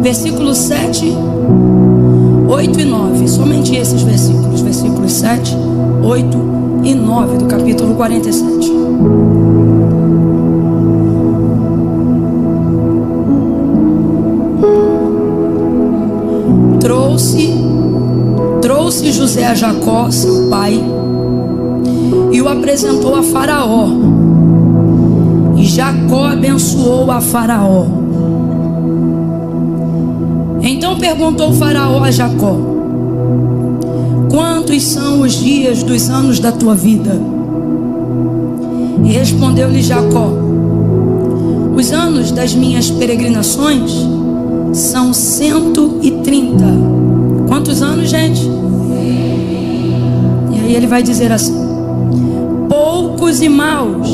versículos 7, 8 e 9. Somente esses versículos. Versículos 7, 8 e 9 do capítulo 47. Trouxe José a Jacó, seu pai, e o apresentou a Faraó. E Jacó abençoou a Faraó. Então perguntou Faraó a Jacó: quantos são os dias dos anos da tua vida? E respondeu-lhe Jacó: os anos das minhas peregrinações são 130. Quantos anos, gente? E aí ele vai dizer assim: poucos e maus.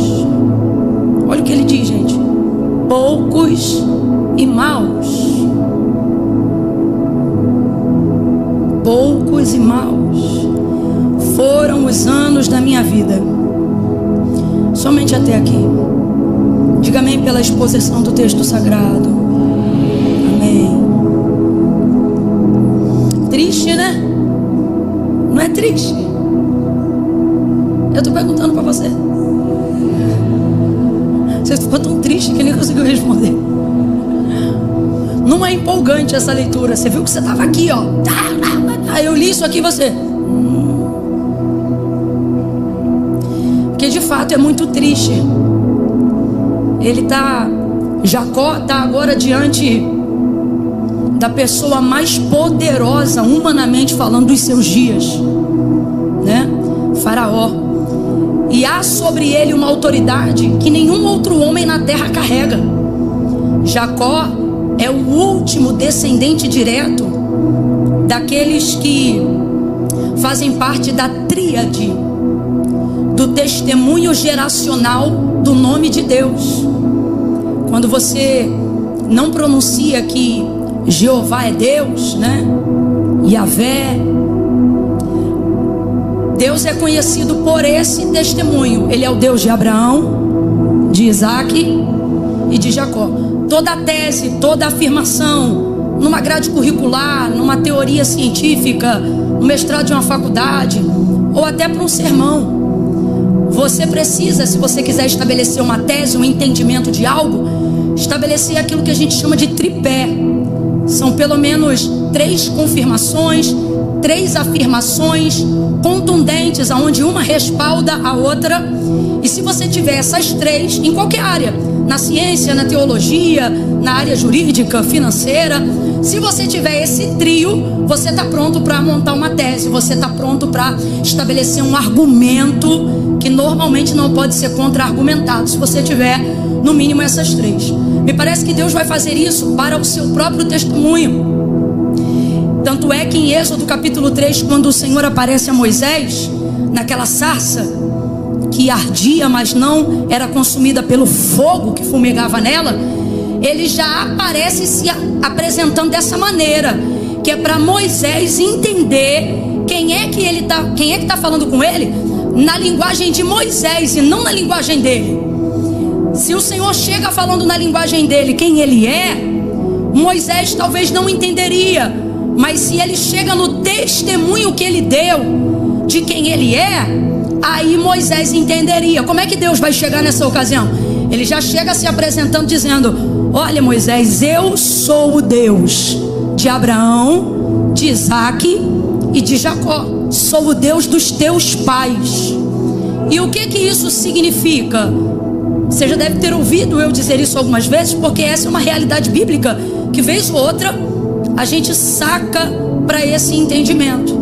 Olha o que ele diz, gente: poucos e maus. Poucos e maus foram os anos da minha vida. Somente até aqui. Diga amém pela exposição do texto sagrado. Amém. Triste, né? Não é triste? Eu estou perguntando para você. Você ficou tão triste que nem conseguiu responder. Não é empolgante essa leitura. Você viu que você estava aqui, ó. Aí eu li isso aqui e você. Porque de fato é muito triste. Jacó está agora diante da pessoa mais poderosa, humanamente falando, dos seus dias, né? Faraó. E há sobre ele uma autoridade que nenhum outro homem na terra carrega. Jacó é o último descendente direto daqueles que fazem parte da tríade do testemunho geracional do nome de Deus. Quando você não pronuncia que Jeová é Deus, né? Yahvé. Deus é conhecido por esse testemunho. Ele é o Deus de Abraão, de Isaac e de Jacó. Toda tese, toda afirmação, numa grade curricular, numa teoria científica, no mestrado de uma faculdade, ou até para um sermão, você precisa, se você quiser estabelecer uma tese, um entendimento de algo, estabelecer aquilo que a gente chama de tripé. São pelo menos 3 confirmações, 3 afirmações contundentes, aonde uma respalda a outra. E se você tiver essas 3 em qualquer área, na ciência, na teologia, na área jurídica, financeira, se você tiver esse trio, você está pronto para montar uma tese, você está pronto para estabelecer um argumento que normalmente não pode ser contra-argumentado, se você tiver no mínimo essas 3. Me parece que Deus vai fazer isso para o seu próprio testemunho. Tanto é que em Êxodo capítulo 3, quando o Senhor aparece a Moisés, naquela sarça que ardia, mas não era consumida pelo fogo que fumegava nela, ele já aparece se apresentando dessa maneira, que é para Moisés entender quem é que está falando com ele, na linguagem de Moisés e não na linguagem dele. Se o Senhor chega falando na linguagem dele quem ele é, Moisés talvez não entenderia. Mas se ele chega no testemunho que ele deu de quem ele é, aí Moisés entenderia. Como é que Deus vai chegar nessa ocasião? Ele já chega se apresentando dizendo: olha, Moisés, eu sou o Deus de Abraão, de Isaac e de Jacó. Sou o Deus dos teus pais. E o que isso significa? Você já deve ter ouvido eu dizer isso algumas vezes, porque essa é uma realidade bíblica que vez ou outra a gente saca para esse entendimento.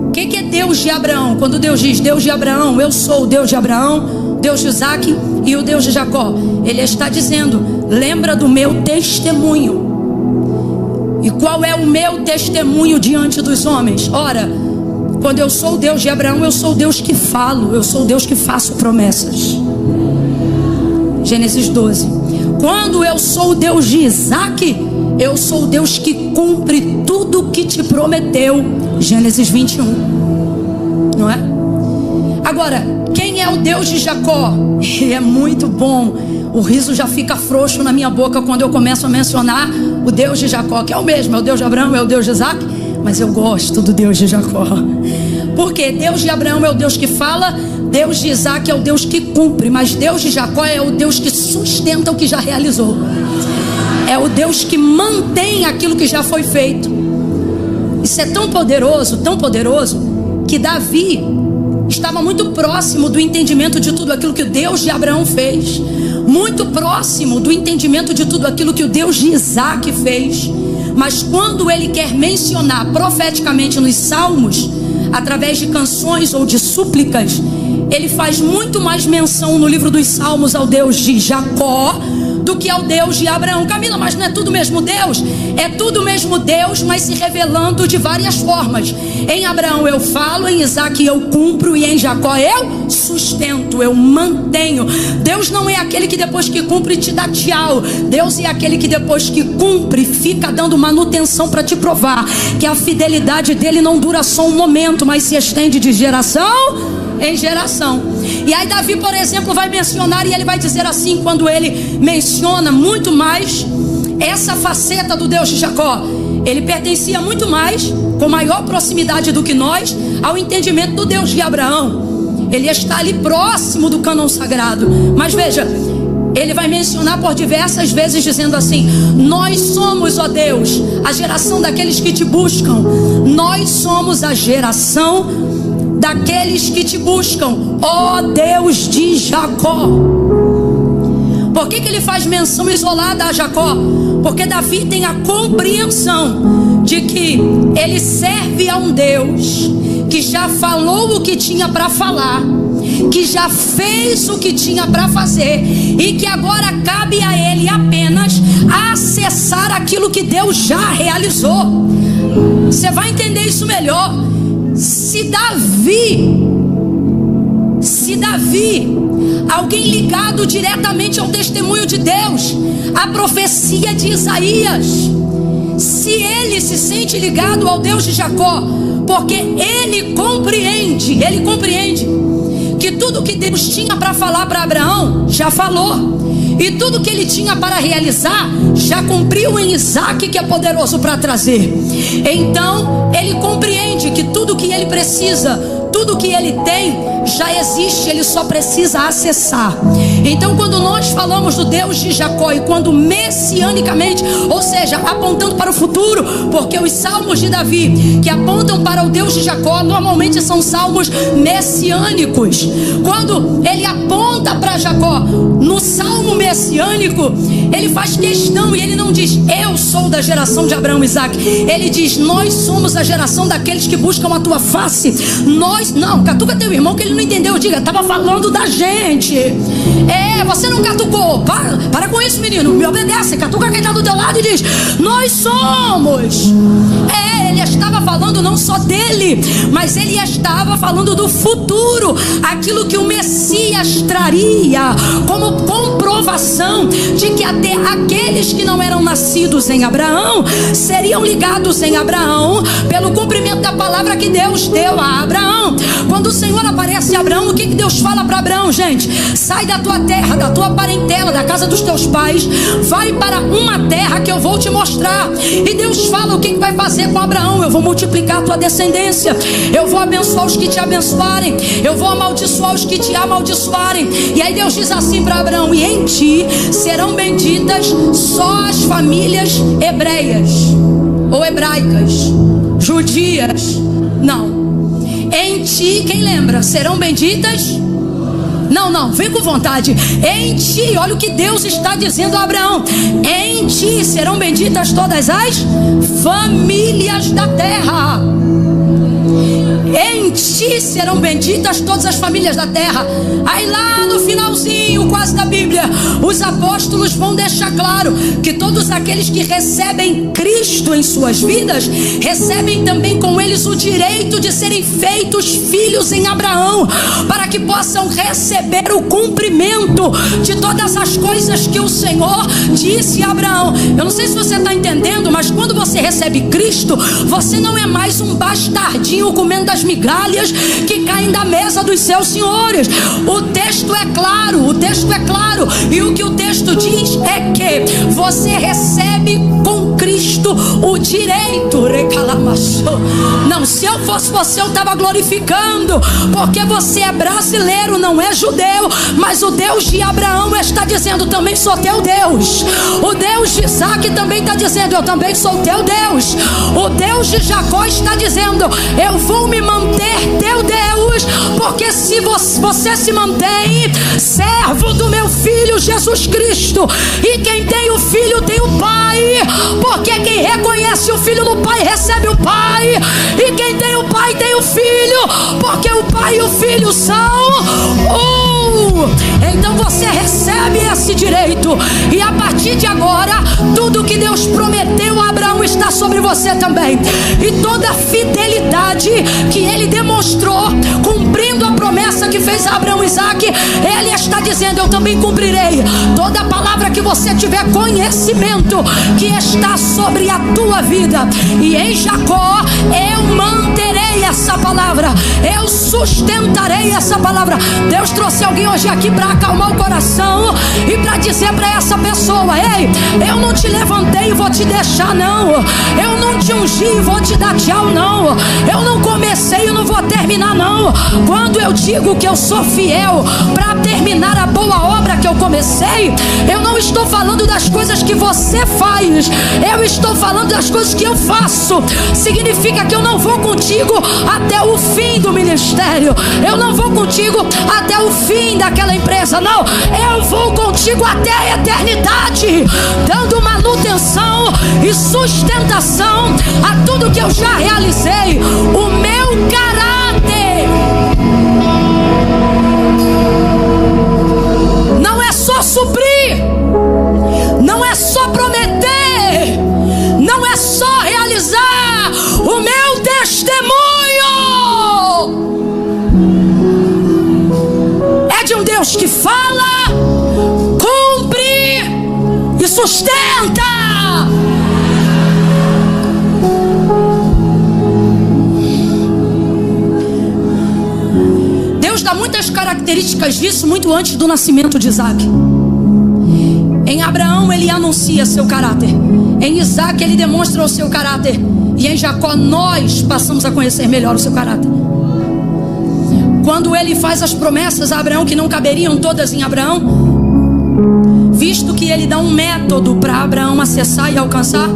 O que é Deus de Abraão? Quando Deus diz Deus de Abraão, eu sou o Deus de Abraão, Deus de Isaac e o Deus de Jacó, Ele está dizendo: lembra do meu testemunho. E qual é o meu testemunho diante dos homens? Ora, quando eu sou o Deus de Abraão, eu sou o Deus que falo, eu sou o Deus que faço promessas. Gênesis 12. Quando eu sou o Deus de Isaac, eu sou o Deus que cumpre tudo que te prometeu. Gênesis 21. Não é? Agora, quem é o Deus de Jacó? É muito bom. O riso já fica frouxo na minha boca quando eu começo a mencionar o Deus de Jacó, que é o mesmo, é o Deus de Abraão, é o Deus de Isaac, mas eu gosto do Deus de Jacó. Porque Deus de Abraão é o Deus que fala, Deus de Isaac é o Deus que cumpre, mas Deus de Jacó é o Deus que sustenta o que já realizou. É o Deus que mantém aquilo que já foi feito. Isso é tão poderoso, que Davi estava muito próximo do entendimento de tudo aquilo que o Deus de Abraão fez, muito próximo do entendimento de tudo aquilo que o Deus de Isaac fez. Mas quando ele quer mencionar profeticamente nos salmos, através de canções ou de súplicas, ele faz muito mais menção no livro dos salmos ao Deus de Jacó do que ao Deus de Abraão. Camila, mas não é tudo o mesmo Deus? É tudo o mesmo Deus, mas se revelando de várias formas. Em Abraão eu falo, em Isaac eu cumpro, e em Jacó eu sustento, eu mantenho. Deus não é aquele que depois que cumpre te dá tchau. Deus é aquele que depois que cumpre fica dando manutenção para te provar que a fidelidade dele não dura só um momento, mas se estende de geração em geração. E aí Davi, por exemplo, vai mencionar, e ele vai dizer assim, quando ele menciona muito mais essa faceta do Deus de Jacó, ele pertencia muito mais, com maior proximidade do que nós, ao entendimento do Deus de Abraão. Ele está ali próximo do cânon sagrado. Mas veja, ele vai mencionar por diversas vezes dizendo assim: nós somos, ó Deus, a geração daqueles que te buscam. Nós somos a geração daqueles que te buscam, ó Deus de Jacó. Por que ele faz menção isolada a Jacó? Porque Davi tem a compreensão de que ele serve a um Deus que já falou o que tinha para falar, que já fez o que tinha para fazer, e que agora cabe a ele apenas acessar aquilo que Deus já realizou. Você vai entender isso melhor. Se Davi, alguém ligado diretamente ao testemunho de Deus, à profecia de Isaías, se ele se sente ligado ao Deus de Jacó, porque ele compreende que tudo que Deus tinha para falar para Abraão, já falou, e tudo que ele tinha para realizar, já cumpriu em Isaac, que é poderoso para trazer. Então ele compreende que tudo que ele precisa, tudo que ele tem, já existe, ele só precisa acessar. Então quando nós falamos do Deus de Jacó, e quando messianicamente, ou seja, apontando para o futuro, porque os salmos de Davi que apontam para o Deus de Jacó normalmente são salmos messiânicos. Quando ele aponta para Jacó no salmo messiânico, ele faz questão, e ele não diz eu sou da geração de Abraão e Isaac, ele diz nós somos a geração daqueles que buscam a tua face. Não, catuca teu irmão que ele não entendeu, diga, estava falando da gente. Você não catucou, para com isso, menino, me obedece, catuca quem está do teu lado e diz nós somos. Ele estava falando não só dele, mas ele estava falando do futuro, aquilo que o Messias traria como comprovação de que até aqueles que não eram nascidos em Abraão seriam ligados em Abraão pelo cumprimento da palavra que Deus deu a Abraão. Quando o Senhor aparece a Abraão, o que Deus fala para Abraão, gente? Sai da tua terra, da tua parentela, da casa dos teus pais, vai para uma terra que eu vou te mostrar. E Deus fala o que vai fazer com Abraão: eu vou multiplicar a tua descendência, eu vou abençoar os que te abençoarem, eu vou amaldiçoar os que te amaldiçoarem. E aí Deus diz assim para Abraão: e em ti serão benditas só as famílias hebreias ou hebraicas, judias. Não, em ti, quem lembra? Serão benditas? Não, vem com vontade. Em ti, olha o que Deus está dizendo a Abraão: em ti serão benditas todas as famílias da terra. Em ti serão benditas todas as famílias da terra. Aí lá no finalzinho quase da Bíblia, os apóstolos vão deixar claro que todos aqueles que recebem Cristo em suas vidas, recebem também com eles o direito de serem feitos filhos em Abraão, para que possam receber o cumprimento de todas as coisas que o Senhor disse a Abraão. Eu não sei se você está entendendo, mas quando você recebe Cristo, você não é mais um bastardinho comendo comendo das migalhas que caem da mesa dos seus senhores. O texto é claro, e o que o texto diz é que você recebe com Cristo o direito. Não, se eu fosse você, eu estava glorificando, porque você é brasileiro, não é judeu, mas o Deus de Abraão está dizendo: também sou teu Deus. O Deus de Isaac também está dizendo: eu também sou teu Deus. O Deus de Jacó está dizendo: eu vou me manter teu Deus, porque se você se mantém servo do meu Filho Jesus Cristo, e quem tem o Filho tem o Pai, porque quem reconhece o Filho no Pai recebe o Pai, e quem tem o Pai tem o Filho, porque o Pai e o Filho são um. Então você recebe esse direito, e a partir de agora tudo que Deus prometeu a Abraão está sobre você também, e toda a fidelidade que ele demonstrou cumprindo a promessa que fez a Abraão e Isaac, ele está dizendo: eu também cumprirei. Toda a palavra que você tiver conhecimento que está sobre a tua vida, e em Jacó eu manterei essa palavra, eu sustentarei essa palavra. Deus trouxe alguém hoje aqui para acalmar o coração e para dizer para essa pessoa: ei, eu não te levantei e vou te deixar, não. Eu não te ungi e vou te dar tchau, não. Eu não comecei e não vou terminar, não. Quando eu digo que eu sou fiel para terminar a boa obra que eu comecei, eu não estou falando das coisas que você faz, eu estou falando das coisas que eu faço. Significa que eu não vou contigo até o fim do ministério, eu não vou contigo até o fim daquela empresa, não. Eu vou contigo até a eternidade, dando manutenção e sustentação a tudo que eu já realizei. O meu caráter não é só suprir, não é só prometer, não é só realizar. O meu testemunho é de um Deus que fala, cumpre e sustenta. Deus dá muitas características disso muito antes do nascimento de Isaac. Em Abraão ele anuncia seu caráter, em Isaac ele demonstra o seu caráter, e em Jacó nós passamos a conhecer melhor o seu caráter. Quando ele faz as promessas a Abraão que não caberiam todas em Abraão, visto que ele dá um método para Abraão acessar e alcançar.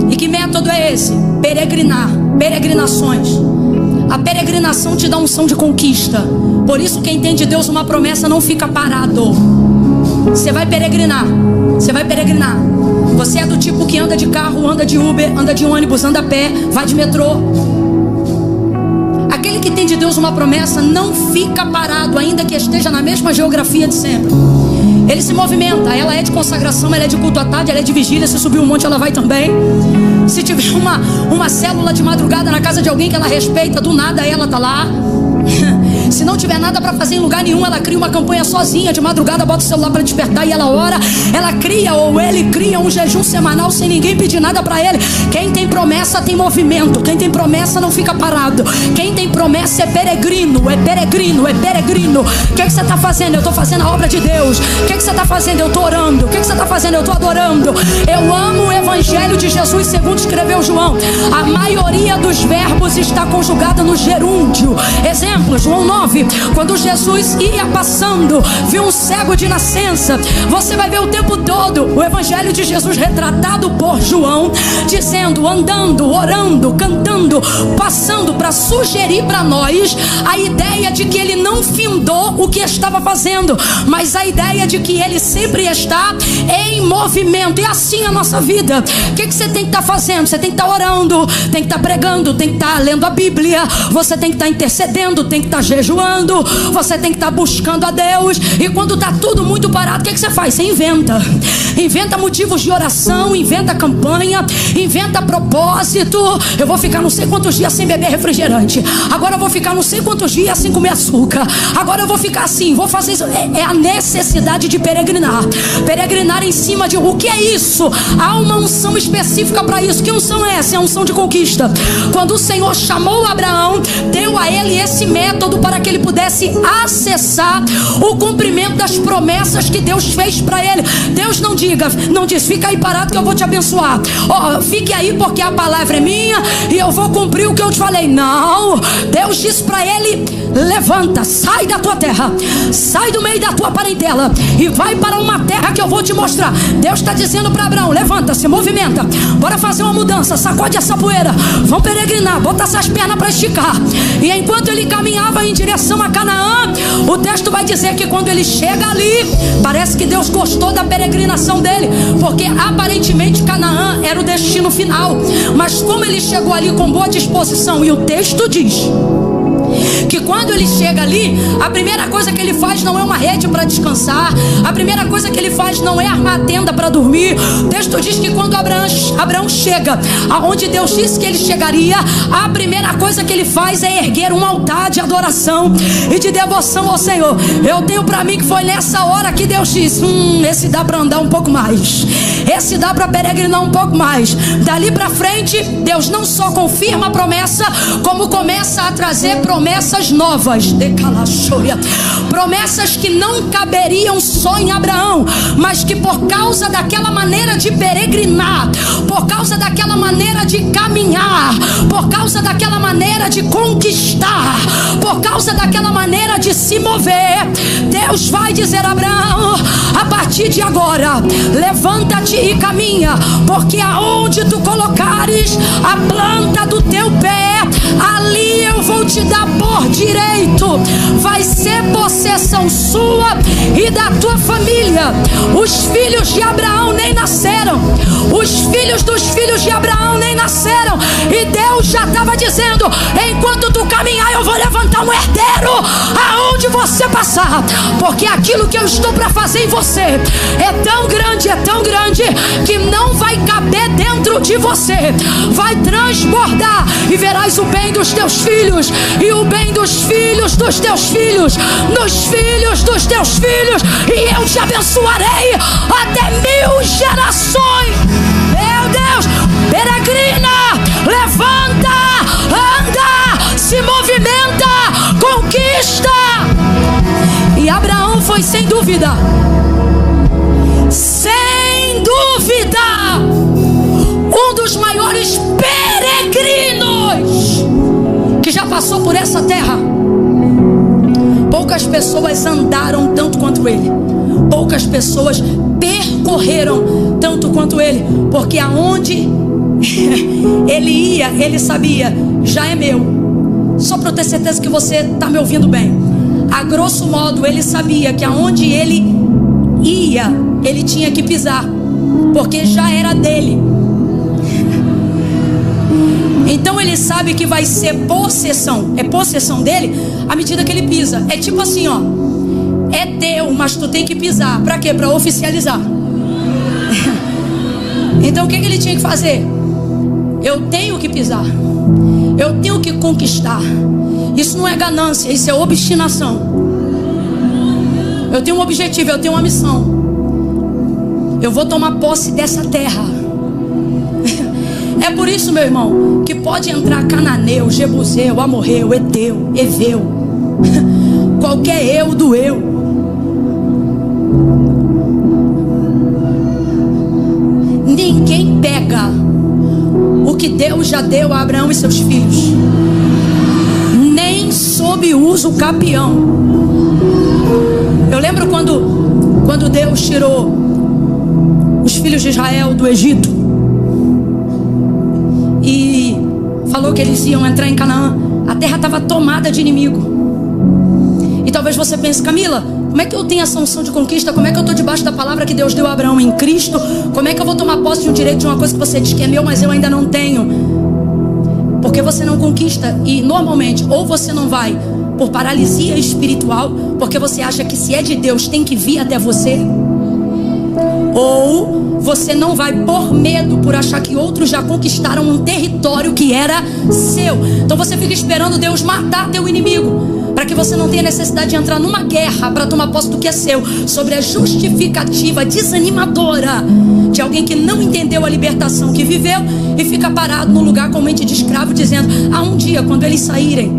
E que método é esse? Peregrinar, peregrinações. A peregrinação te dá unção de conquista. Por isso quem tem de Deus uma promessa não fica parado. Você vai peregrinar, você vai peregrinar. Você é do tipo que anda de carro, anda de Uber, anda de ônibus, anda a pé, vai de metrô. Aquele que tem de Deus uma promessa não fica parado, ainda que esteja na mesma geografia de sempre. Ele se movimenta. Ela é de consagração, ela é de culto à tarde, ela é de vigília. Se subir um monte ela vai também. Se tiver uma célula de madrugada na casa de alguém que ela respeita, do nada ela tá lá. Se não tiver nada para fazer em lugar nenhum, ela cria uma campanha sozinha, de madrugada bota o celular para despertar e ela ora. Ela cria, ou ele cria, um jejum semanal sem ninguém pedir nada para ele. Quem tem promessa tem movimento, quem tem promessa não fica parado. Quem tem promessa é peregrino, é peregrino, é peregrino. O que você está fazendo? Eu estou fazendo a obra de Deus. O que você está fazendo? Eu estou orando. O que você está fazendo? Eu estou adorando. Eu amo o evangelho de Jesus segundo escreveu João. A maioria dos verbos está conjugada no gerúndio. Exemplo, João 9. Quando Jesus ia passando, viu um cego de nascença. Você vai ver o tempo todo o evangelho de Jesus retratado por João, dizendo, andando, orando, cantando, passando, para sugerir para nós a ideia de que ele não findou o que estava fazendo, mas a ideia de que ele sempre está em movimento. E assim a nossa vida. O que você tem que estar fazendo? Você tem que estar orando, tem que estar pregando, tem que estar lendo a Bíblia, você tem que estar intercedendo, tem que estar jejuando, jejuando, você tem que estar buscando a Deus. E quando está tudo muito parado, o que você faz? Você inventa motivos de oração, inventa campanha, inventa propósito. Eu vou ficar não sei quantos dias sem beber refrigerante, agora eu vou ficar não sei quantos dias sem comer açúcar, agora eu vou ficar assim, vou fazer isso. É a necessidade de peregrinar em cima de o que é isso? Há uma unção específica para isso. Que unção é essa? É a unção de conquista. Quando o Senhor chamou Abraão, deu a ele esse método para que ele pudesse acessar o cumprimento das promessas que Deus fez para ele. Deus não diz, fica aí parado que eu vou te abençoar. Fique aí porque a palavra é minha e eu vou cumprir o que eu te falei. Não, Deus disse para ele: levanta, sai da tua terra, sai do meio da tua parentela e vai para uma terra que eu vou te mostrar. Deus está dizendo para Abraão: levanta, se movimenta, bora fazer uma mudança, sacode essa poeira, vão peregrinar, bota essas pernas para esticar. E enquanto ele caminhava em direção a Canaã, o texto vai dizer que quando ele chega ali, parece que Deus gostou da peregrinação dele, porque aparentemente Canaã era o destino final. Mas como ele chegou ali com boa disposição, e o texto diz que quando ele chega ali, a primeira coisa que ele faz não é uma rede para descansar, a primeira coisa que ele faz não é armar a tenda para dormir. O texto diz que quando Abraão chega aonde Deus disse que ele chegaria, a primeira coisa que ele faz é erguer um altar de adoração e de devoção ao Senhor. Eu tenho para mim que foi nessa hora que Deus disse: esse dá para andar um pouco mais, esse dá para peregrinar um pouco mais. Dali para frente, Deus não só confirma a promessa, como começa a trazer promessas novas, promessas que não caberiam só em Abraão, mas que por causa daquela maneira de peregrinar, por causa daquela maneira de caminhar, por causa daquela maneira de conquistar, por causa daquela maneira de se mover, Deus vai dizer a Abraão: a partir de agora, levanta-te e caminha, porque aonde tu colocares a planta do teu pé, ali eu vou te dar por direito, vai ser possessão sua e da tua família. Os filhos de Abraão nem nasceram, os filhos dos filhos de Abraão nem nasceram, e Deus já estava dizendo: enquanto tu caminhar, eu vou levantar um herdeiro aonde você passar, porque aquilo que eu estou para fazer em você é tão grande que não vai caber dentro de você, vai transbordar, e verás o bem dos teus filhos, e o bem dos filhos dos teus filhos, dos filhos dos teus filhos, e eu te abençoarei até 1000 gerações. Meu Deus, peregrina, levanta, anda, se movimenta, conquista. E Abraão foi sem dúvida, um dos maiores peregrinos que já passou por essa terra. Poucas pessoas andaram tanto quanto ele, poucas pessoas percorreram tanto quanto ele, porque aonde ele ia, ele sabia: já é meu. Só para eu ter certeza que você está me ouvindo bem, a grosso modo ele sabia que aonde ele ia, ele tinha que pisar, porque já era dele. Então ele sabe que vai ser possessão, é possessão dele à medida que ele pisa. É tipo assim, ó, é teu, mas tu tem que pisar. Pra quê? Pra oficializar. Então o que ele tinha que fazer? Eu tenho que pisar, eu tenho que conquistar. Isso não é ganância, isso é obstinação. Eu tenho um objetivo, eu tenho uma missão. Eu vou tomar posse dessa terra. É por isso, meu irmão, que pode entrar cananeu, jebuseu, amorreu, eteu, eveu, qualquer eu do eu. Ninguém pega o que Deus já deu a Abraão e seus filhos, nem sob uso capião. Eu lembro quando Deus tirou os filhos de Israel do Egito e falou que eles iam entrar em Canaã, a terra estava tomada de inimigo. E talvez você pense: Camila, como é que eu tenho essa unção de conquista? Como é que eu estou debaixo da palavra que Deus deu a Abraão em Cristo? Como é que eu vou tomar posse de um direito de uma coisa que você diz que é meu, mas eu ainda não tenho? Porque você não conquista, e normalmente ou você não vai por paralisia espiritual, porque você acha que se é de Deus tem que vir até você? Ou você não vai por medo, por achar que outros já conquistaram um território que era seu? Então você fica esperando Deus matar teu inimigo, para que você não tenha necessidade de entrar numa guerra para tomar posse do que é seu, sobre a justificativa desanimadora de alguém que não entendeu a libertação que viveu e fica parado no lugar com mente de escravo, dizendo: há um dia quando eles saírem,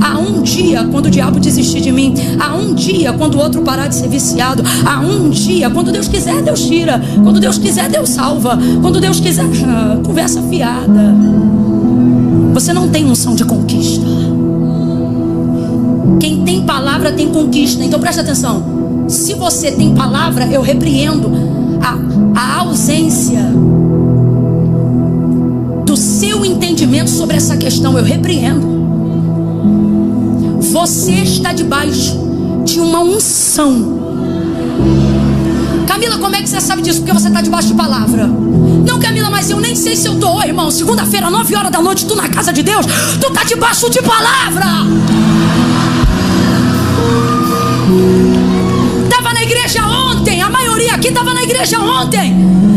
há um dia quando o diabo desistir de mim, há um dia quando o outro parar de ser viciado, há um dia, quando Deus quiser Deus tira, quando Deus quiser Deus salva, quando Deus quiser. Conversa fiada. Você não tem unção de conquista. Quem tem palavra tem conquista. Então presta atenção, se você tem palavra, eu repreendo a ausência do seu entendimento sobre essa questão. Eu repreendo. Você está debaixo de uma unção. Camila, como é que você sabe disso? Porque você está debaixo de palavra. Não, Camila, mas eu nem sei se eu estou, irmão. Segunda-feira, 9 horas da noite, tu na casa de Deus, tu está debaixo de palavra. Estava na igreja ontem, a maioria aqui estava na igreja ontem.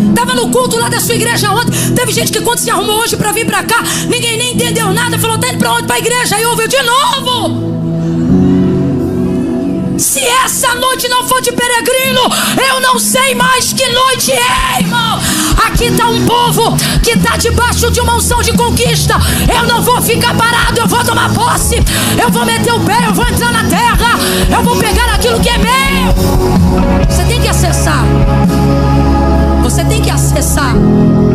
Estava no culto lá da sua igreja ontem. Teve gente que quando se arrumou hoje para vir para cá, ninguém nem entendeu nada. Falou: tá indo para onde? Para a igreja. Aí ouviu de novo. Se essa noite não for de peregrino, eu não sei mais que noite é, irmão. Aqui está um povo que está debaixo de uma unção de conquista. Eu não vou ficar parado, eu vou tomar posse. Eu vou meter o pé, eu vou entrar na terra. Eu vou pegar aquilo que é meu. Você tem que acessar. Você tem que acessar.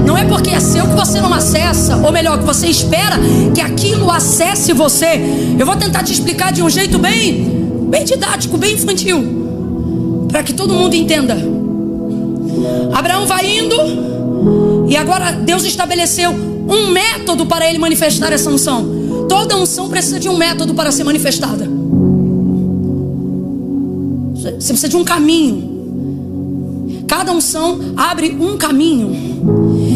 Não é porque é seu que você não acessa. Ou melhor, que você espera que aquilo acesse você. Eu vou tentar te explicar de um jeito bem didático, bem infantil, para que todo mundo entenda. Abraão vai indo, e agora Deus estabeleceu um método para ele manifestar essa unção. Toda unção precisa de um método para ser manifestada. Você precisa de um caminho. Cada unção abre um caminho.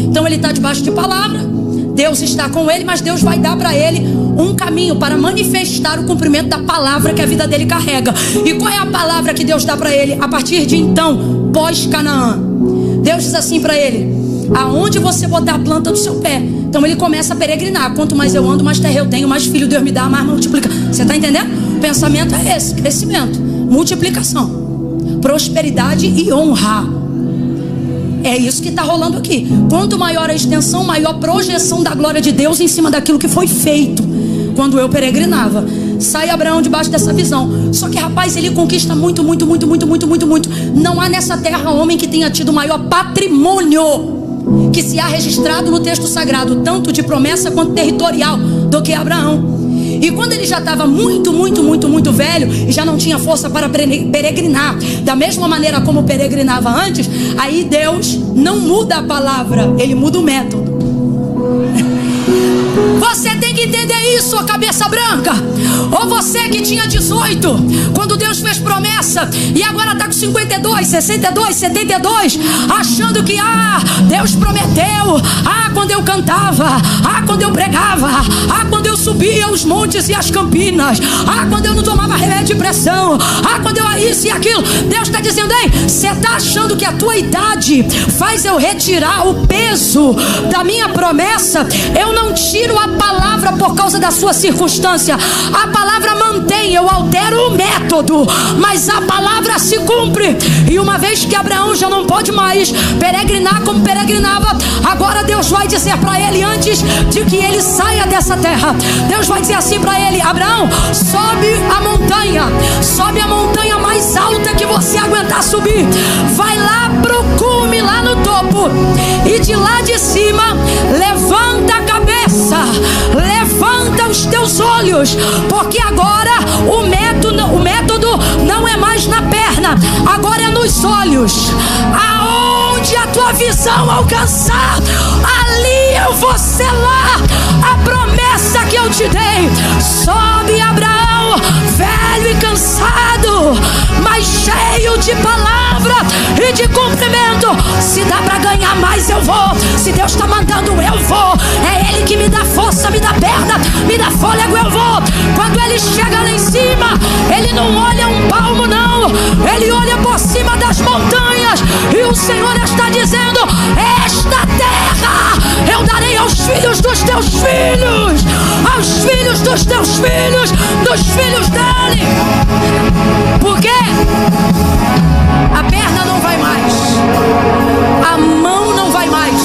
Então ele está debaixo de palavra, Deus está com ele, mas Deus vai dar para ele um caminho para manifestar o cumprimento da palavra que a vida dele carrega. E qual é a palavra que Deus dá para ele a partir de então, pós-Canaã? Deus diz assim para ele: aonde você botar a planta do seu pé. Então ele começa a peregrinar. Quanto mais eu ando, mais terra eu tenho, mais filho Deus me dá, mais multiplica. Você está entendendo? O pensamento é esse: crescimento, multiplicação, prosperidade e honra. É isso que está rolando aqui. Quanto maior a extensão, maior a projeção da glória de Deus em cima daquilo que foi feito quando eu peregrinava. Sai Abraão debaixo dessa visão. Só que, rapaz, ele conquista muito. Não há nessa terra homem que tenha tido maior patrimônio que se há registrado no texto sagrado, tanto de promessa quanto territorial, do que Abraão. E quando ele já estava muito velho e já não tinha força para peregrinar da mesma maneira como peregrinava antes, aí Deus não muda a palavra, ele muda o método. Você tem que entender isso, a cabeça branca. Ou você que tinha 18 quando Deus fez promessa e agora está com 52, 62, 72, achando que Deus prometeu, quando eu cantava, quando eu pregava, quando eu subia os montes e as campinas, quando eu não tomava remédio de pressão, quando eu isso e aquilo. Deus está dizendo: ei, você está achando que a tua idade faz eu retirar o peso da minha promessa? Eu não tiro a palavra por causa da sua circunstância. A palavra mantém, eu altero o método, mas a palavra se cumpre. E uma vez que Abraão já não pode mais peregrinar como peregrinava, agora Deus vai dizer para ele, antes de que ele saia dessa terra, Deus vai dizer assim para ele: Abraão, sobe a montanha mais alta que você aguentar subir, vai lá pro cume, lá no topo, e de lá de cima levanta a cabeça, levanta os teus olhos, porque agora o método não é mais na perna, agora é nos olhos. Aonde a tua visão alcançar, ali eu vou selar a promessa que eu te dei. Sobe, Abraão, velho e cansado, mas cheio de palavra e de cumprimento. Se dá pra ganhar mais, eu vou. Se Deus tá mandando, eu vou. É Ele que me dá força força, me dá perna, me dá fôlego, eu vou. Quando ele chega lá em cima, ele não olha um palmo não, ele olha por cima das montanhas, e o Senhor está dizendo: esta terra eu darei aos filhos dos teus filhos, aos filhos dos teus filhos, dos filhos dele. Por quê? A perna não vai mais, a mão não vai mais,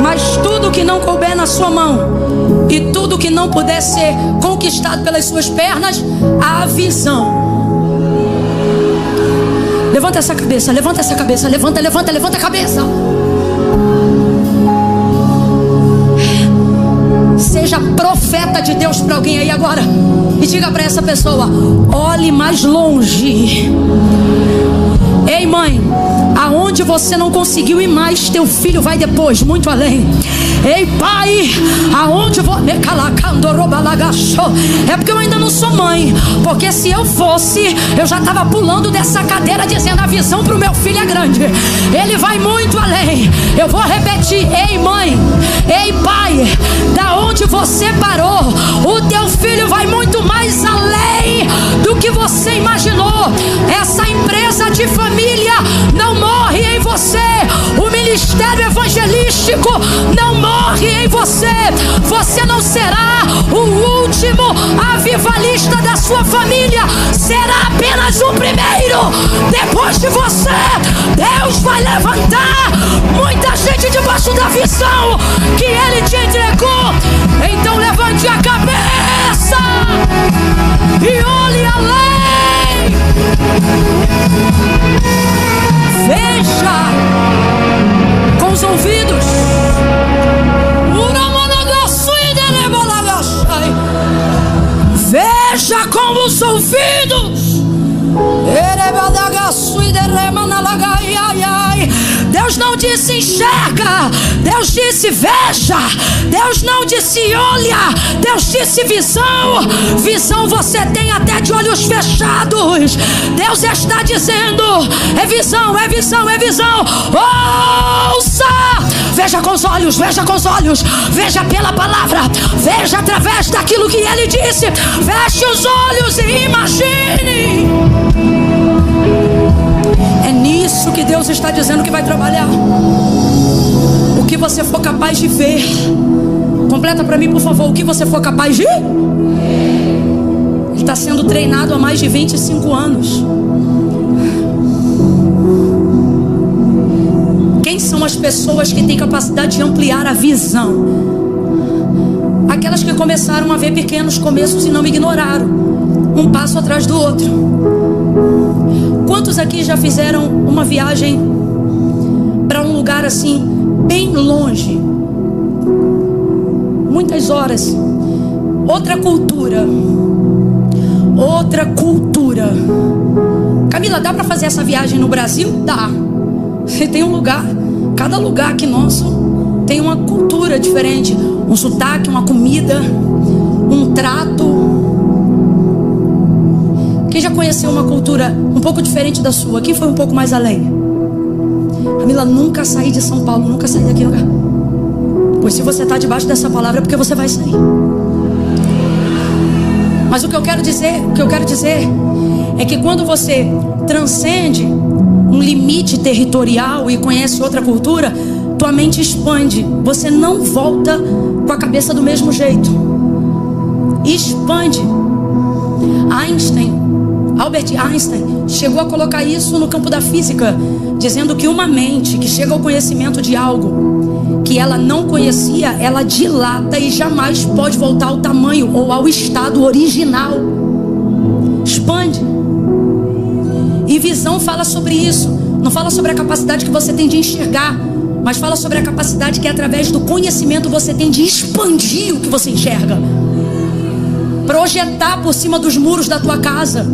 mas tudo que não couber na sua mão e tudo que não puder ser conquistado pelas suas pernas, a visão. Levanta essa cabeça, levanta essa cabeça, levanta a cabeça. Seja profeta de Deus para alguém aí agora e diga para essa pessoa: olhe mais longe. Ei, mãe, aonde você não conseguiu ir mais, teu filho vai depois, muito além. Ei, pai, aonde vou me calacando robalagacho. É porque eu ainda não sou mãe, porque se eu fosse, eu já estava pulando dessa cadeira dizendo: a visão para o meu filho é grande, ele vai muito além. Eu vou repetir: ei, mãe, ei, pai, da onde você parou, o teu filho vai muito mais além do que você imaginou. Essa empresa de família não morre em você, o ministério evangelístico não morre em você. Você não será o último avivalista da sua família, será apenas o primeiro. Depois de você, Deus vai levantar muita gente debaixo da visão que Ele te entregou. Então levante a cabeça e olhe além. Veja com os ouvidos. Veja com os ouvidos. Deus não disse enxerga, Deus disse veja. Deus não disse olha, Deus disse visão. Visão você tem até de olhos fechados. Deus está dizendo: é visão, é visão, é visão. Ouça, veja com os olhos, veja com os olhos, veja pela palavra, veja através daquilo que Ele disse. Feche os olhos e imagine. É nisso que Deus está dizendo que vai trabalhar. O que você for capaz de ver. Completa para mim, por favor. O que você for capaz de. Ele está sendo treinado há mais de 25 anos. Quem são as pessoas que têm capacidade de ampliar a visão? Aquelas que começaram a ver pequenos começos e não me ignoraram, um passo atrás do outro. Quantos aqui já fizeram uma viagem para um lugar assim, bem longe? Muitas horas. Outra cultura. Outra cultura. Camila, dá para fazer essa viagem no Brasil? Dá. Tem um lugar, cada lugar aqui nosso tem uma cultura diferente. Um sotaque, uma comida, um trato. Quem já conheceu uma cultura um pouco diferente da sua? Quem foi um pouco mais além? Camila, nunca saí de São Paulo, nunca saí daqui. Nunca. Pois se você está debaixo dessa palavra é porque você vai sair. Mas o que eu quero dizer é que quando você transcende um limite territorial e conhece outra cultura, tua mente expande. Você não volta com a cabeça do mesmo jeito. Expande. Albert Einstein chegou a colocar isso no campo da física, dizendo que uma mente que chega ao conhecimento de algo que ela não conhecia, ela dilata e jamais pode voltar ao tamanho ou ao estado original. Expande. E visão fala sobre isso. Não fala sobre a capacidade que você tem de enxergar, mas fala sobre a capacidade que através do conhecimento você tem de expandir o que você enxerga. Projetar por cima dos muros da tua casa,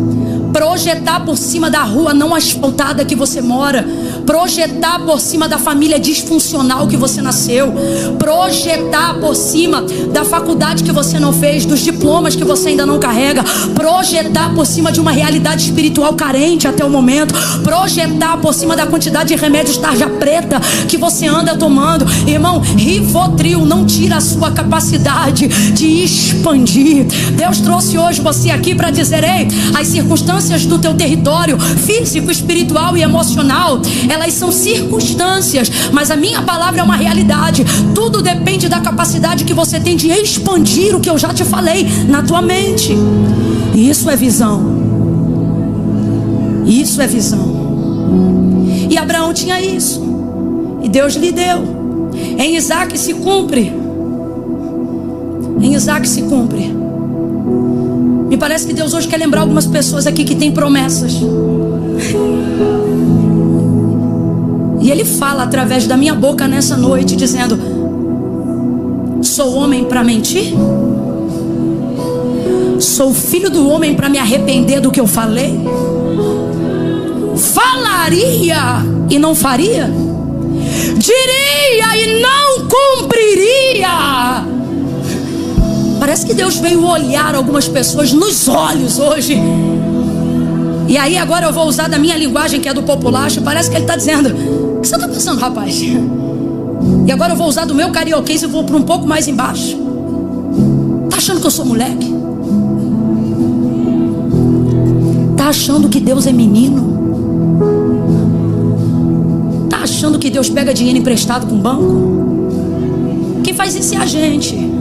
projetar por cima da rua não asfaltada que você mora, projetar por cima da família disfuncional que você nasceu, projetar por cima da faculdade que você não fez, dos diplomas que você ainda não carrega, projetar por cima de uma realidade espiritual carente até o momento, projetar por cima da quantidade de remédios tarja preta que você anda tomando. Irmão, Rivotril não tira a sua capacidade de expandir. Deus trouxe hoje você aqui para dizer: ei, as circunstâncias do teu território físico, espiritual e emocional, elas são circunstâncias, mas a minha palavra é uma realidade. Tudo depende da capacidade que você tem de expandir o que eu já te falei na tua mente. E isso é visão. Isso é visão. E Abraão tinha isso, e Deus lhe deu. Em Isaac se cumpre. Em Isaac se cumpre. Me parece que Deus hoje quer lembrar algumas pessoas aqui que têm promessas. E Ele fala através da minha boca nessa noite, dizendo: sou homem para mentir? Sou filho do homem para me arrepender do que eu falei? Falaria e não faria? Diria e não cumpriria? Parece que Deus veio olhar algumas pessoas nos olhos hoje. E aí agora eu vou usar da minha linguagem, que é do populacho. Parece que Ele está dizendo: o que você está pensando, rapaz? E agora eu vou usar do meu carioquês e vou para um pouco mais embaixo. Tá achando que eu sou moleque? Tá achando que Deus é menino? Tá achando que Deus pega dinheiro emprestado com o banco? Quem faz isso é a gente.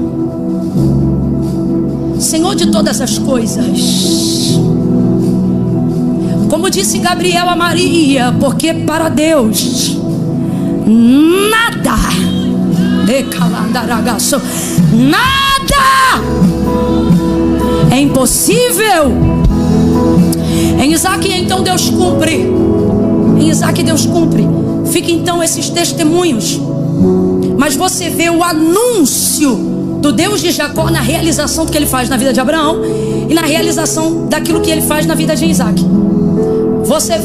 Senhor de todas as coisas, como disse Gabriel a Maria, porque para Deus nada é impossível. Em Isaac então Deus cumpre. Em Isaac Deus cumpre. Fica então esses testemunhos. Mas você vê o anúncio do Deus de Jacó na realização do que Ele faz na vida de Abraão e na realização daquilo que Ele faz na vida de Isaac. Você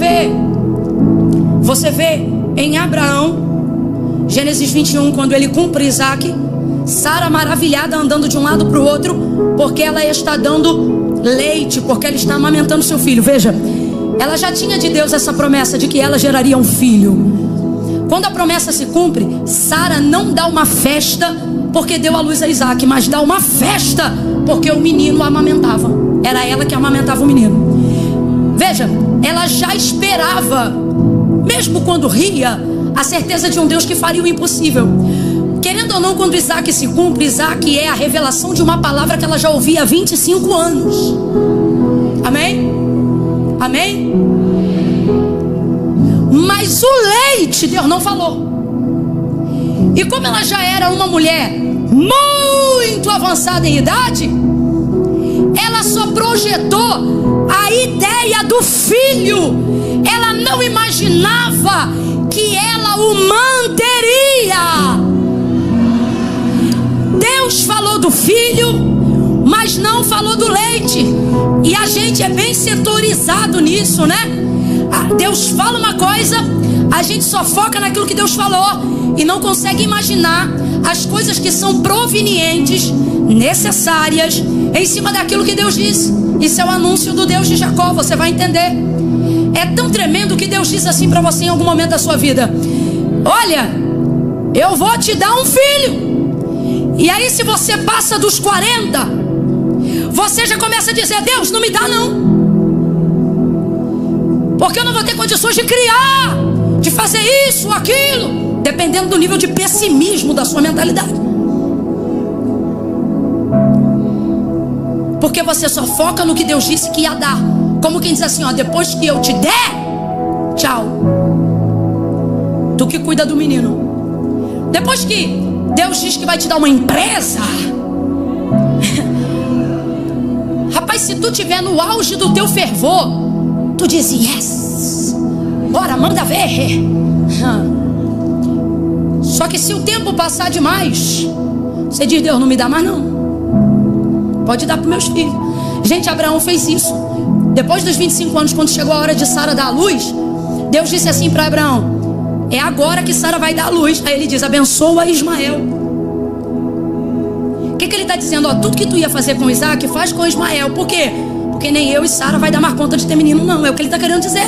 vê em Abraão, Gênesis 21, quando ele cumpre Isaac, Sara maravilhada andando de um lado para o outro, porque ela está dando leite, porque ela está amamentando seu filho. Veja, ela já tinha de Deus essa promessa de que ela geraria um filho. Quando a promessa se cumpre, Sara não dá uma festa porque deu à luz a Isaac, mas dá uma festa porque o menino amamentava. Era ela que amamentava o menino. Veja, ela já esperava, mesmo quando ria, a certeza de um Deus que faria o impossível. Querendo ou não, quando Isaac se cumpre, Isaac é a revelação de uma palavra que ela já ouvia há 25 anos. Amém? Amém? Mas o leite Deus não falou. E como ela já era uma mulher muito avançada em idade, ela só projetou a ideia do filho. Ela não imaginava que ela o manteria. Deus falou do filho, mas não falou do leite. E a gente é bem setorizado nisso, né? Deus fala uma coisa, a gente só foca naquilo que Deus falou e não consegue imaginar as coisas que são provenientes, necessárias, em cima daquilo que Deus disse. Isso é o anúncio do Deus de Jacó, você vai entender. É tão tremendo que Deus diz assim para você em algum momento da sua vida: olha, eu vou te dar um filho. E aí, se você passa dos 40, você já começa a dizer: Deus, não me dá não, porque eu não vou ter condições de criar, de fazer isso, aquilo, dependendo do nível de pessimismo da sua mentalidade. Porque você só foca no que Deus disse que ia dar. Como quem diz assim, ó, depois que eu te der, tchau. Tu que cuida do menino. Depois que Deus diz que vai te dar uma empresa, rapaz, se tu tiver no auge do teu fervor, tu diz yes, bora, manda ver. Só que se o tempo passar demais, você diz: Deus, não me dá mais não, pode dar para meus filhos. Gente, Abraão fez isso. Depois dos 25 anos, quando chegou a hora de Sara dar a luz, Deus disse assim para Abraão: é agora que Sara vai dar à luz. Aí ele diz: abençoa Ismael. O que ele está dizendo? Ó, tudo que tu ia fazer com Isaac, faz com Ismael. Por quê? Porque nem eu e Sara vai dar mais conta de ter menino, não. É o que ele está querendo dizer.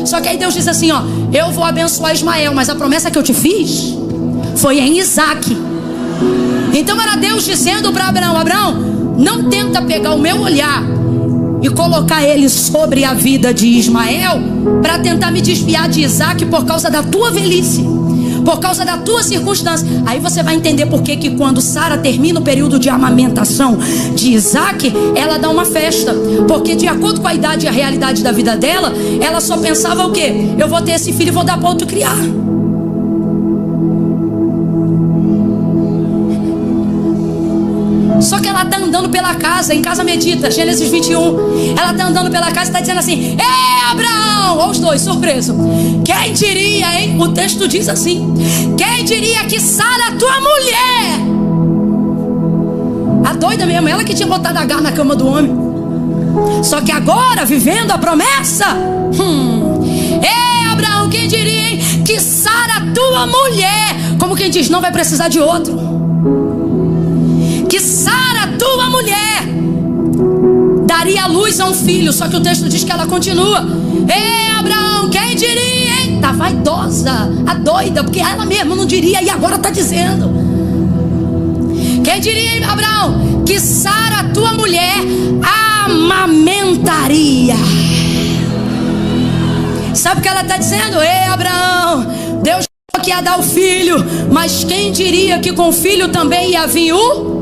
Só que aí Deus diz assim, ó: eu vou abençoar Ismael, mas a promessa que eu te fiz foi em Isaac. Então era Deus dizendo para Abraão: Abraão, não tenta pegar o meu olhar e colocar ele sobre a vida de Ismael para tentar me desviar de Isaac por causa da tua velhice, por causa da tua circunstância. Aí você vai entender por que quando Sara termina o período de amamentação de Isaac, ela dá uma festa. Porque de acordo com a idade e a realidade da vida dela, ela só pensava o quê? Eu vou ter esse filho e vou dar para outro criar. Só que ela está andando pela casa, em casa medita, Gênesis 21. Ela está andando pela casa e está dizendo assim: ei, Abraão! Olha os dois, surpreso. Quem diria, hein? O texto diz assim: quem diria que Sara, tua mulher, a doida mesmo, ela que tinha botado a garra na cama do homem. Só que agora, vivendo a promessa, ei, Abraão, quem diria, hein? Que Sara, tua mulher, como quem diz, não vai precisar de outro. Que Sara, tua mulher, daria luz a um filho. Só que o texto diz que ela continua: ei, Abraão, quem diria, hein? Tá vaidosa, a doida, porque ela mesma não diria e agora tá dizendo. Quem diria, hein, Abraão, que Sara, tua mulher, amamentaria. Sabe o que ela tá dizendo? Ei, Abraão, Deus que ia dar o filho, mas quem diria que com o filho também ia vir o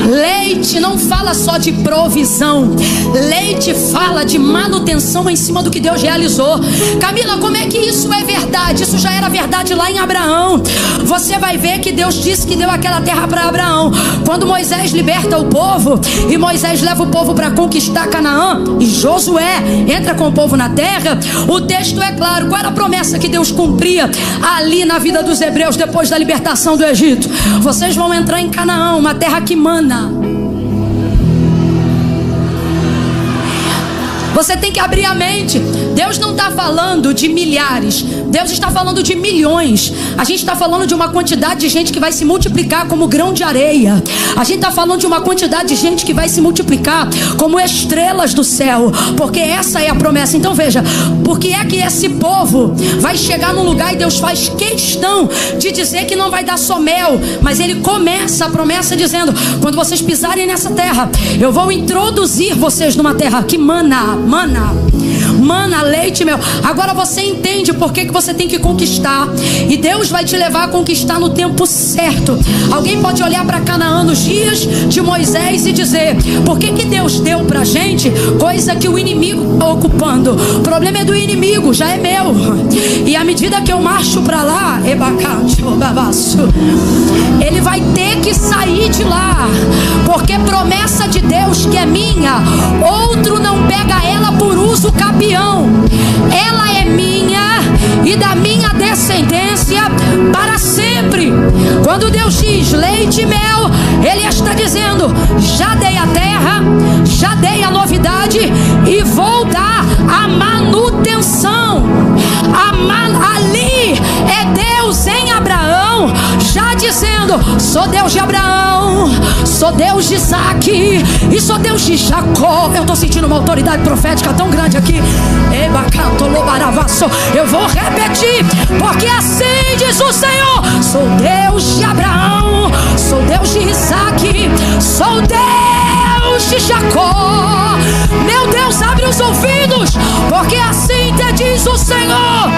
leite. Não fala só de provisão, leite fala de manutenção em cima do que Deus realizou. Camila, como é que isso é verdade? Isso já era verdade lá em Abraão. Você vai ver que Deus disse que deu aquela terra para Abraão. Quando Moisés liberta o povo e Moisés leva o povo para conquistar Canaã, e Josué entra com o povo na terra, o texto é claro. Qual era a promessa que Deus cumpria ali na vida dos hebreus depois da libertação do Egito? Vocês vão entrar em Canaã, uma terra que mana. Você tem que abrir a mente. Deus não está falando de milhares, Deus está falando de milhões. A gente está falando de uma quantidade de gente que vai se multiplicar como grão de areia. A gente está falando de uma quantidade de gente que vai se multiplicar como estrelas do céu, porque essa é a promessa. Então veja, por que é que esse povo vai chegar num lugar e Deus faz questão de dizer que não vai dar só mel, mas ele começa a promessa dizendo: quando vocês pisarem nessa terra, eu vou introduzir vocês numa terra que mana, leite e mel. Agora você entende por que você tem que conquistar, e Deus vai te levar a conquistar no tempo certo. Alguém pode olhar para Canaã nos dias de Moisés e dizer: por que Deus deu pra gente coisa que o inimigo está ocupando? O problema é do inimigo, já é meu. E à medida que eu marcho para lá, ele vai ter que sair de lá, porque promessa de Deus que é minha, outro não pega ela por uso capião. Ela é minha e da minha descendência para sempre. Quando Deus diz leite e mel, Ele está dizendo: já dei a terra, já dei a novidade e vou dar a manutenção. Ali é Deus em Abraão, já dizendo: sou Deus de Abraão, sou Deus de Isaac e sou Deus de Jacó. Eu estou sentindo uma autoridade profética tão grande aqui. Eu vou repetir, porque assim diz o Senhor: sou Deus de Abraão, sou Deus de Isaac, sou Deus de Jacó. Meu Deus, abre os ouvidos, porque assim te diz o Senhor: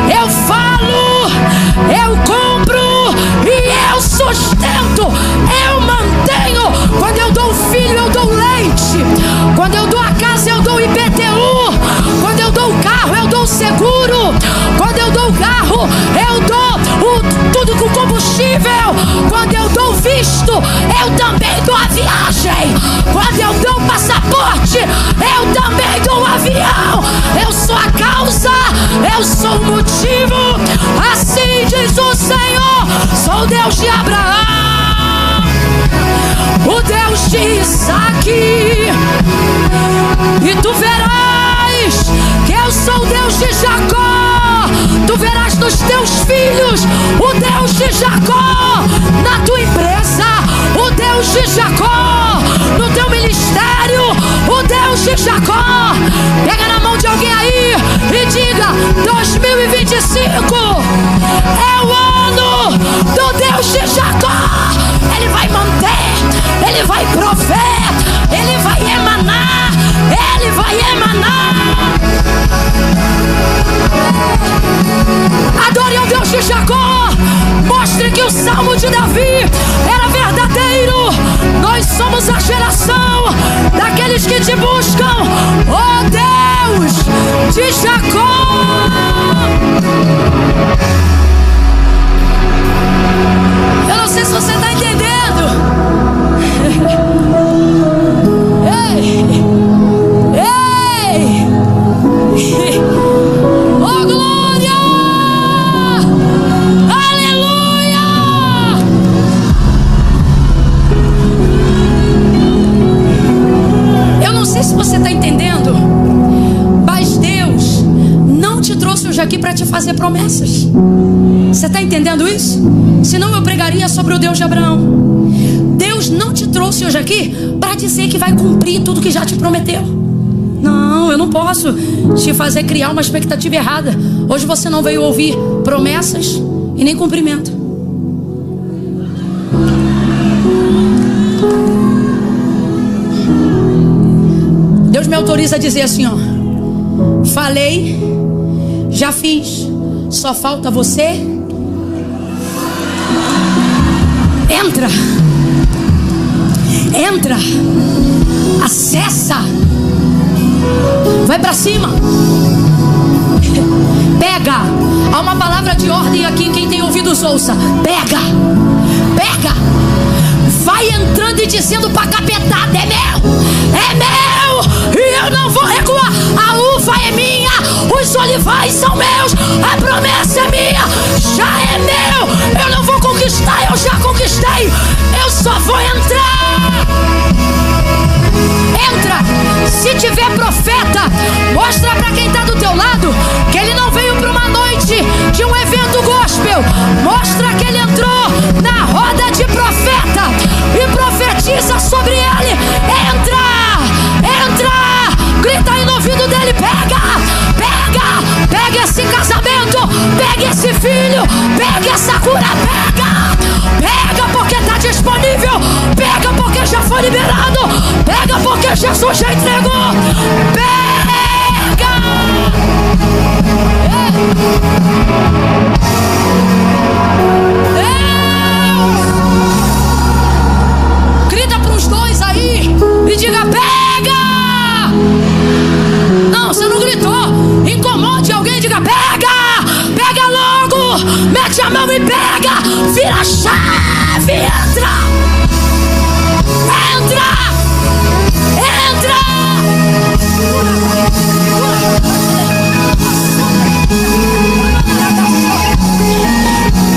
eu falo, eu compro e eu sustento, eu mantenho. Quando eu dou um filho, eu dou leite. Quando eu dou a casa, eu dou IPTU. Quando eu dou o carro, eu dou o seguro. Quando eu dou o carro, eu dou tudo com combustível. Quando eu dou visto, eu também dou a viagem. Quando eu dou um passaporte, eu também dou um avião. Eu sou a causa, eu sou o motivo. Assim diz o Senhor: sou Deus de Abraão, o Deus de Isaac, e tu verás que eu sou Deus Deus de Jacó. Tu verás nos teus filhos o Deus de Jacó, na tua empresa o Deus de Jacó, no teu ministério o Deus de Jacó. Pega na mão de alguém aí e diga: 2025 é o ano do Deus de Jacó. Ele vai manter, ele vai prover, ele vai emanar, ele vai emanar. Adore ao Deus de Jacó. Mostre que o salmo de Davi era verdadeiro. Nós somos a geração daqueles que te buscam, ó Deus de Jacó. Eu não sei se você está entendendo. Ei! Ei! Oh, glória! Aleluia! Eu não sei se você está entendendo, mas Deus não te trouxe hoje aqui para te fazer promessas. Você está entendendo isso? Senão eu pregaria sobre o Deus de Abraão. Deus não te trouxe hoje aqui para dizer que vai cumprir tudo que já te prometeu. Não, eu não posso te fazer criar uma expectativa errada. Hoje você não veio ouvir promessas e nem cumprimento. Deus me autoriza a dizer assim, ó: falei, já fiz, só falta você. Entra, entra, acessa, vai pra cima, pega. Há uma palavra de ordem aqui, quem tem ouvidos ouça. Pega, pega, vai entrando e dizendo pra capetada: é meu, e eu não vou recuar. A uva é minha, os olivais são meus, a promessa é minha, já é meu. Eu não vou conquistar, eu já conquistei, eu só vou entrar. Entra. Se tiver profeta, mostra pra quem tá do teu lado que ele não veio pra uma noite de um evento gospel. Mostra que ele entrou na roda de profeta e profetiza sobre ele. Entra, entra, grita aí no ouvido dele: pega, pega, pega esse casamento, pega esse filho, pega essa cura, pega, pega porque tá disponível, pega porque já foi liberado, pega porque Jesus já entregou, pega. Grita para os dois aí e diga: pega. Não, você não gritou. Incomode alguém e diga: pega, pega logo, mete a mão e pega, vira a chave, entra, entra, entra.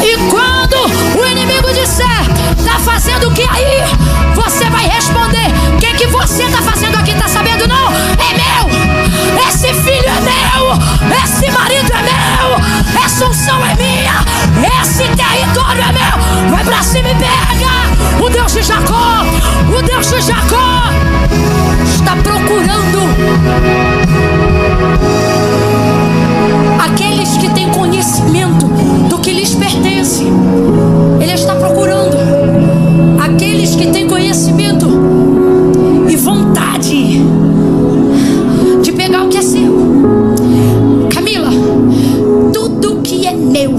E quando o inimigo disser: tá fazendo o que aí? Você vai responder: o que você tá fazendo aqui? Tá sabendo não? É meu, esse filho é meu, esse marido é meu, essa unção é minha, esse território é meu. Vai pra cima e pega. O Deus de Jacó, o Deus de Jacó está procurando aqueles que têm conhecimento do que lhes pertence. Ele está procurando aqueles que têm conhecimento e vontade de pegar o que é seu. Camila, tudo que é meu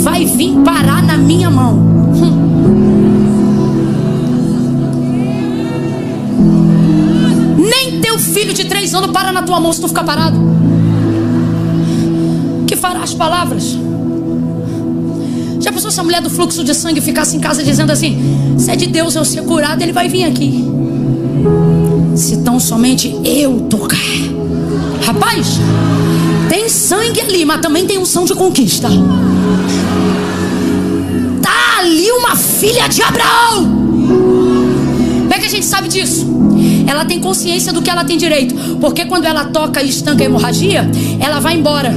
vai vir parar na minha mão. Nem teu filho de 3 anos para na tua mão se tu ficar parado. Que fará as palavras? Já pensou se a mulher do fluxo de sangue ficasse em casa dizendo assim: se é de Deus eu ser curado, ele vai vir aqui. Se tão somente eu tocar. Rapaz, tem sangue ali, mas também tem unção de conquista. Tá ali uma filha de Abraão. Pega que a gente sabe disso? Ela tem consciência do que ela tem direito. Porque quando ela toca e estanca a hemorragia, ela vai embora.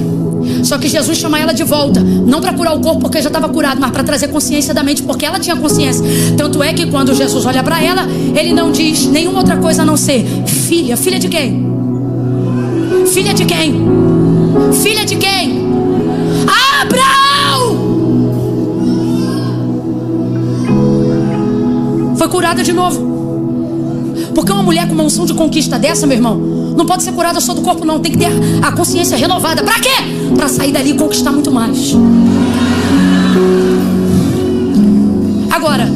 Só que Jesus chama ela de volta, não para curar o corpo porque já estava curado, mas para trazer consciência da mente, porque ela tinha consciência. Tanto é que quando Jesus olha para ela, ele não diz nenhuma outra coisa a não ser: filha. Filha de quem? Filha de quem? Filha de quem? Abraão! Foi curada de novo. Porque uma mulher com uma unção de conquista dessa, meu irmão, não pode ser curada só do corpo, não. Tem que ter a consciência renovada. Pra quê? Pra sair dali e conquistar muito mais. Agora,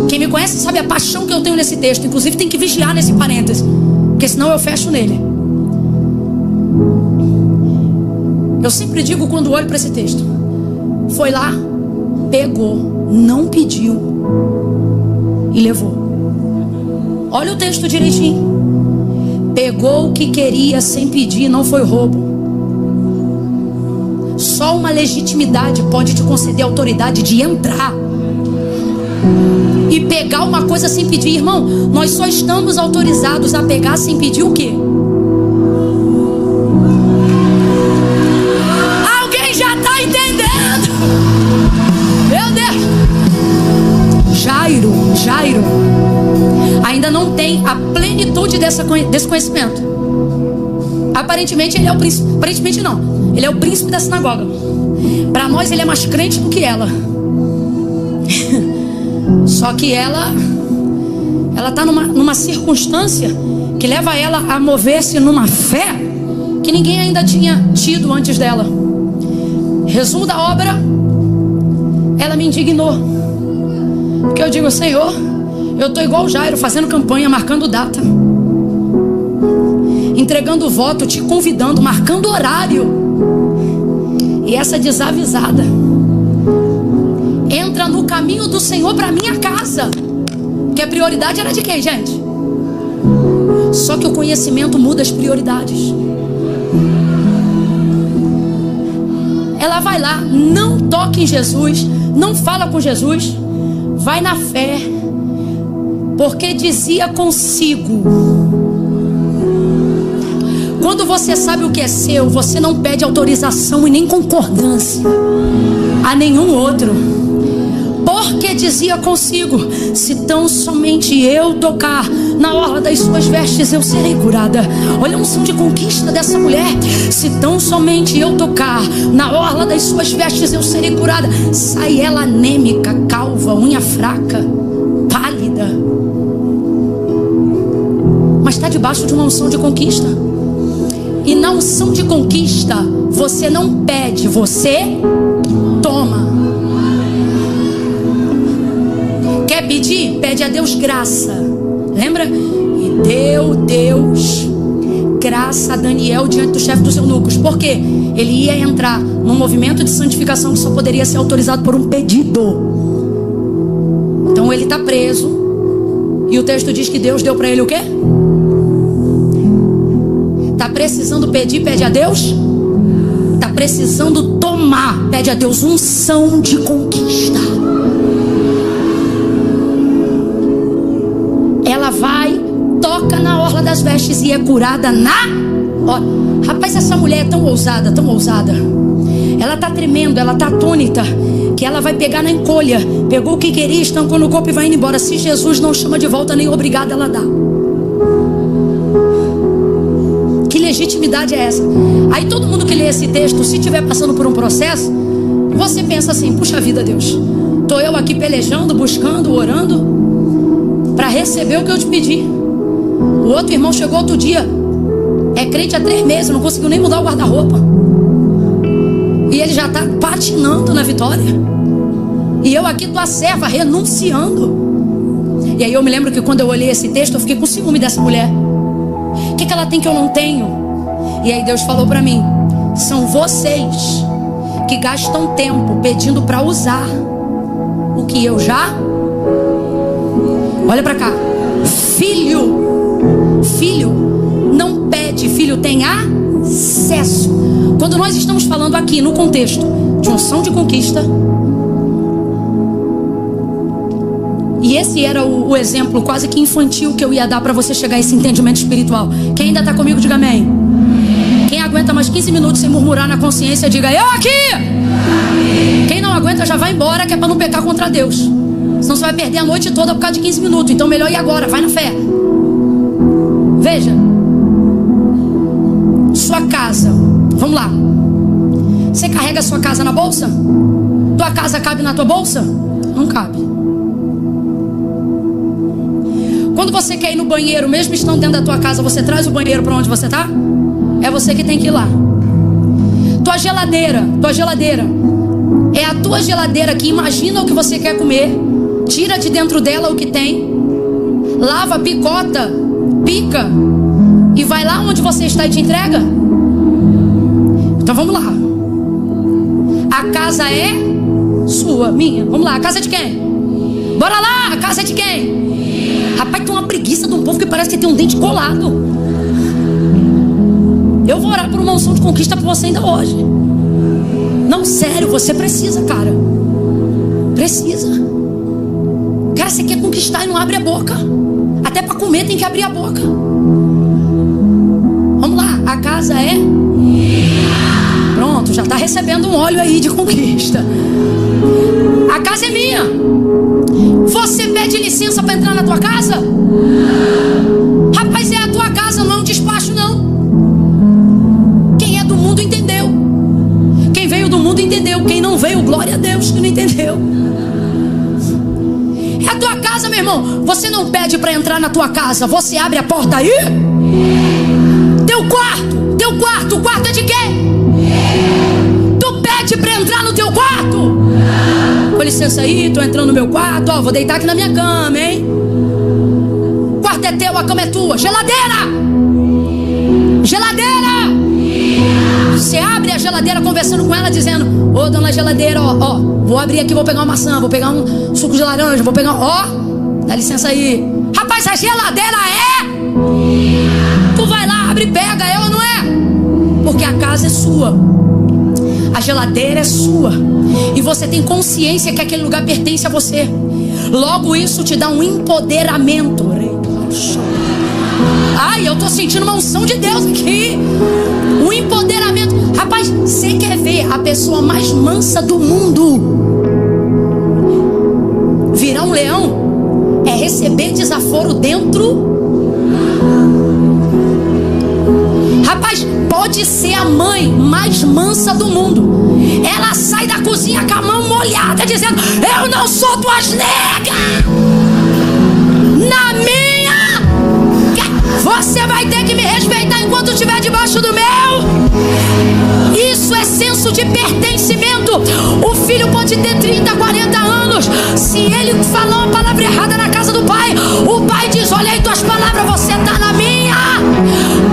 quem me conhece sabe a paixão que eu tenho nesse texto. Inclusive tem que vigiar nesse parêntese, porque senão eu fecho nele. Eu sempre digo quando olho para esse texto: foi lá, pegou, não pediu e levou. Olha o texto direitinho. Pegou o que queria sem pedir, não foi roubo. Só uma legitimidade pode te conceder a autoridade de entrar e pegar uma coisa sem pedir. Irmão, nós só estamos autorizados a pegar sem pedir o quê? Alguém já está entendendo? Meu Deus! Jairo ainda não tem a plenitude desse conhecimento. Aparentemente ele é o príncipe. Aparentemente não. Ele é o príncipe da sinagoga. Para nós ele é mais crente do que ela. Só que ela está numa circunstância que leva ela a mover-se numa fé que ninguém ainda tinha tido antes dela. Resumo da obra: ela me indignou. Porque eu digo: Senhor, eu estou igual o Jairo, fazendo campanha, marcando data, entregando voto, te convidando, marcando horário. E essa desavisada entra no caminho do Senhor para minha casa. Que a prioridade era de quem, gente? Só que o conhecimento muda as prioridades. Ela vai lá, não toca em Jesus, não fala com Jesus, vai na fé, porque dizia consigo. Quando você sabe o que é seu, você não pede autorização e nem concordância a nenhum outro. Porque dizia consigo: se tão somente eu tocar na orla das suas vestes, eu serei curada. Olha a unção de conquista dessa mulher. Se tão somente eu tocar na orla das suas vestes, eu serei curada. Sai ela anêmica, calva, unha fraca, pálida, mas está debaixo de uma unção de conquista. E na unção de conquista, você não pede, você toma. Quer pedir? Pede a Deus graça. Lembra? E deu Deus graça a Daniel diante do chefe dos eunucos. Por quê? Ele ia entrar num movimento de santificação que só poderia ser autorizado por um pedido. Então ele está preso. E o texto diz que Deus deu para ele o quê? Está precisando pedir, pede a Deus. Está precisando tomar, pede a Deus unção de conquista. Ela vai, toca na orla das vestes e é curada na hora. Rapaz, essa mulher é tão ousada, tão ousada. Ela está tremendo, ela está atônita, que ela vai pegar na encolha. Pegou o que queria, estancou no corpo e vai indo embora. Se Jesus não chama de volta, nem obrigada ela dá. Que legitimidade é essa? Aí todo mundo que lê esse texto, se estiver passando por um processo, você pensa assim: puxa vida, Deus, estou eu aqui pelejando, buscando, orando para receber o que eu te pedi. O outro irmão chegou outro dia, é crente há 3 meses, não conseguiu nem mudar o guarda-roupa, e ele já está patinando na vitória. E eu aqui, tua serva, renunciando. E aí eu me lembro que quando eu olhei esse texto, eu fiquei com ciúme dessa mulher. O que ela tem que eu não tenho? E aí Deus falou para mim: são vocês que gastam tempo pedindo para usar o que eu já. Olha para cá. Filho não pede, filho tem acesso. Quando nós estamos falando aqui no contexto de unção de conquista, E esse era o exemplo quase que infantil que eu ia dar para você chegar a esse entendimento espiritual. Quem ainda está comigo, diga amém. Quem aguenta mais 15 minutos sem murmurar na consciência, diga eu aqui. Quem não aguenta já vai embora, que é para não pecar contra Deus. Senão você vai perder a noite toda por causa de 15 minutos. Então melhor ir agora, vai na fé. Veja, sua casa, vamos lá. Você carrega a sua casa na bolsa? Tua casa cabe na tua bolsa? Não cabe. Quando você quer ir no banheiro, mesmo estando dentro da tua casa, você traz o banheiro para onde você está? É você que tem que ir lá. Tua geladeira é a tua geladeira que imagina o que você quer comer, tira de dentro dela o que tem, lava, picota, pica e vai lá onde você está e te entrega? Então vamos lá. A casa é sua, minha. Vamos lá, a casa é de quem? Bora lá, a casa é de quem? Rapaz, tem uma preguiça de um povo que parece que tem um dente colado. Eu vou orar por uma unção de conquista para você ainda hoje. Não, sério, você precisa, cara. Precisa. Cara, você quer conquistar e não abre a boca. Até para comer tem que abrir a boca. Vamos lá, a casa é... Pronto, já está recebendo um óleo aí de conquista. A casa é minha. Você pede licença para entrar na tua casa? Rapaz, é a tua casa, não é um despacho não. Quem é do mundo entendeu. Quem veio do mundo entendeu. Quem não veio, glória a Deus que não entendeu. É a tua casa, meu irmão. Você não pede para entrar na tua casa, você abre a porta aí. Teu quarto, o quarto é de quem? Tu pede para entrar no teu quarto? Com licença aí, tô entrando no meu quarto, ó, vou deitar aqui na minha cama, hein? O quarto é teu, a cama é tua. Geladeira! Você abre a geladeira conversando com ela, dizendo: ô dona geladeira, ó, vou abrir aqui, vou pegar uma maçã, vou pegar um suco de laranja, vou pegar, dá licença aí. Rapaz, a geladeira tu vai lá, abre e pega, é ou não é? Porque a casa é sua. A geladeira é sua. E você tem consciência que aquele lugar pertence a você. Logo isso te dá um empoderamento. Ai, eu tô sentindo uma unção de Deus aqui. Um empoderamento. Rapaz, você quer ver a pessoa mais mansa do mundo virar um leão? É receber desaforo dentro. Rapaz, pode ser a mãe mais mansa do mundo. Ela sai da cozinha com a mão molhada, dizendo: eu não sou tuas negas. Na minha, você vai ter que me respeitar enquanto estiver debaixo do meu. Isso é senso de pertencimento. O filho pode ter 30, 40 anos. Se ele falou uma palavra errada na casa do pai, o pai diz: olha aí tuas palavras, você está na minha.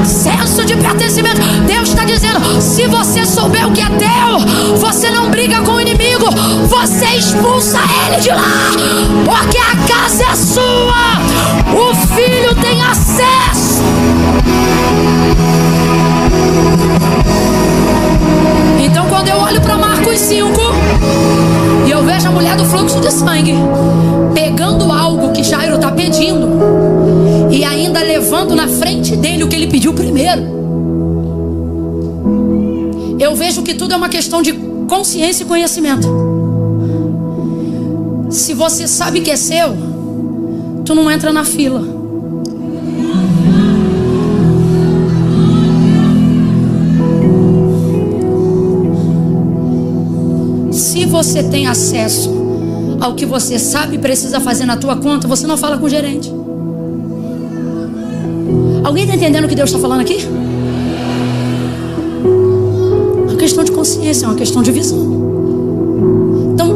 Senso de pertencimento. Deus está dizendo: se você souber o que é teu, você não briga com o inimigo, você expulsa ele de lá, porque a casa é sua. O filho tem acesso. Então quando eu olho para Marcos 5 e eu vejo a mulher do fluxo de sangue pegando algo que Jairo está pedindo e ainda levando na frente dele o que ele pediu primeiro, eu vejo que tudo é uma questão de consciência e conhecimento. Se você sabe que é seu, tu não entra na fila. Se você tem acesso ao que você sabe e precisa fazer na tua conta, você não fala com o gerente. Alguém está entendendo o que Deus está falando aqui? É uma questão de consciência, é uma questão de visão. Então,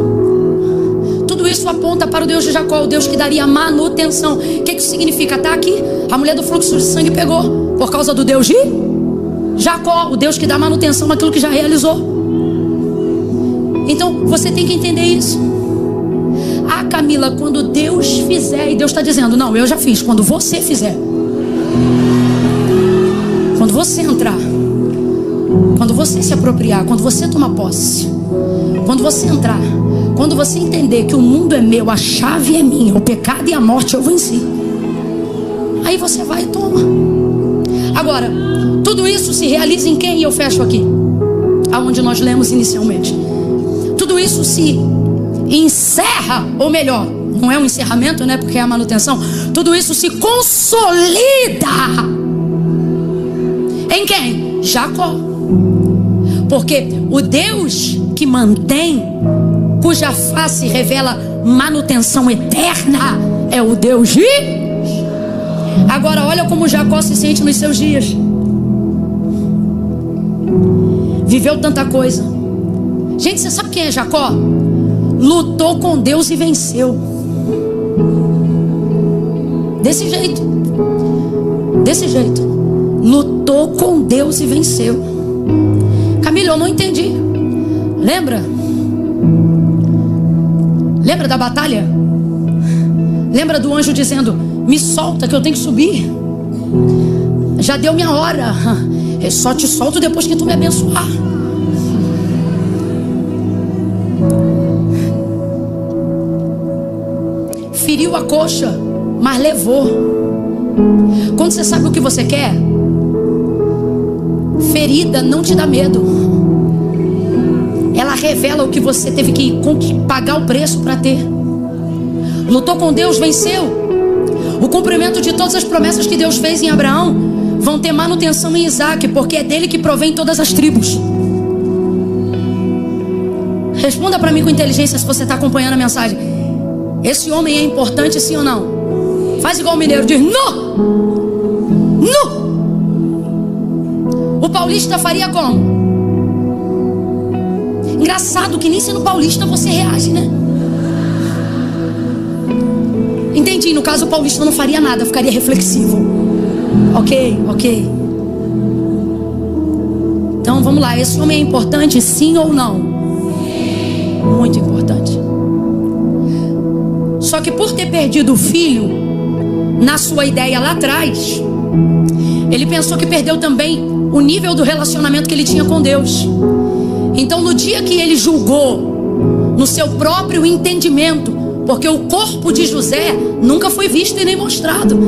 tudo isso aponta para o Deus de Jacó, o Deus que daria manutenção. O que isso significa? Está aqui, a mulher do fluxo de sangue pegou, por causa do Deus de Jacó, o Deus que dá manutenção naquilo que já realizou. Então, você tem que entender isso. Ah, Camila, quando Deus fizer, e Deus está dizendo: não, eu já fiz, quando você fizer. Quando você entrar, quando você se apropriar, quando você tomar posse, quando você entrar, Quando você entender que o mundo é meu, a chave é minha, o pecado e a morte eu venci, aí você vai e toma. Agora, tudo isso se realiza em quem? E eu fecho aqui, aonde nós lemos inicialmente. Tudo isso se encerra, ou melhor, não é um encerramento, né? Porque é a manutenção. Tudo isso se consolida em quem? Jacó. Porque o Deus que mantém, cuja face revela manutenção eterna, é o Deus de... Agora olha como Jacó se sente nos seus dias. Viveu tanta coisa. Gente, você sabe quem é Jacó? Lutou com Deus e venceu. Desse jeito. Desse jeito. Lutou com Deus e venceu. Camila, eu não entendi. Lembra? Lembra da batalha? Lembra do anjo dizendo: me solta que eu tenho que subir. Já deu minha hora. Eu só te solto depois que tu me abençoar. Feriu a coxa, mas levou. Quando você sabe o que você quer, ferida não te dá medo. Ela revela o que você teve que pagar o preço para ter. Lutou com Deus, venceu. O cumprimento de todas as promessas que Deus fez em Abraão vão ter manutenção em Isaac, porque é dele que provém todas as tribos. Responda para mim com inteligência se você está acompanhando a mensagem. Esse homem é importante, sim ou não? Faz igual o mineiro, diz não. Não. O paulista faria como? Engraçado que nem sendo paulista você reage, né? Entendi, no caso o paulista não faria nada, ficaria reflexivo. Ok. Então vamos lá, esse homem é importante, sim ou não? Muito importante. Só que por ter perdido o filho, na sua ideia lá atrás, ele pensou que perdeu também o nível do relacionamento que ele tinha com Deus. Então no dia que ele julgou, no seu próprio entendimento, porque o corpo de José nunca foi visto e nem mostrado.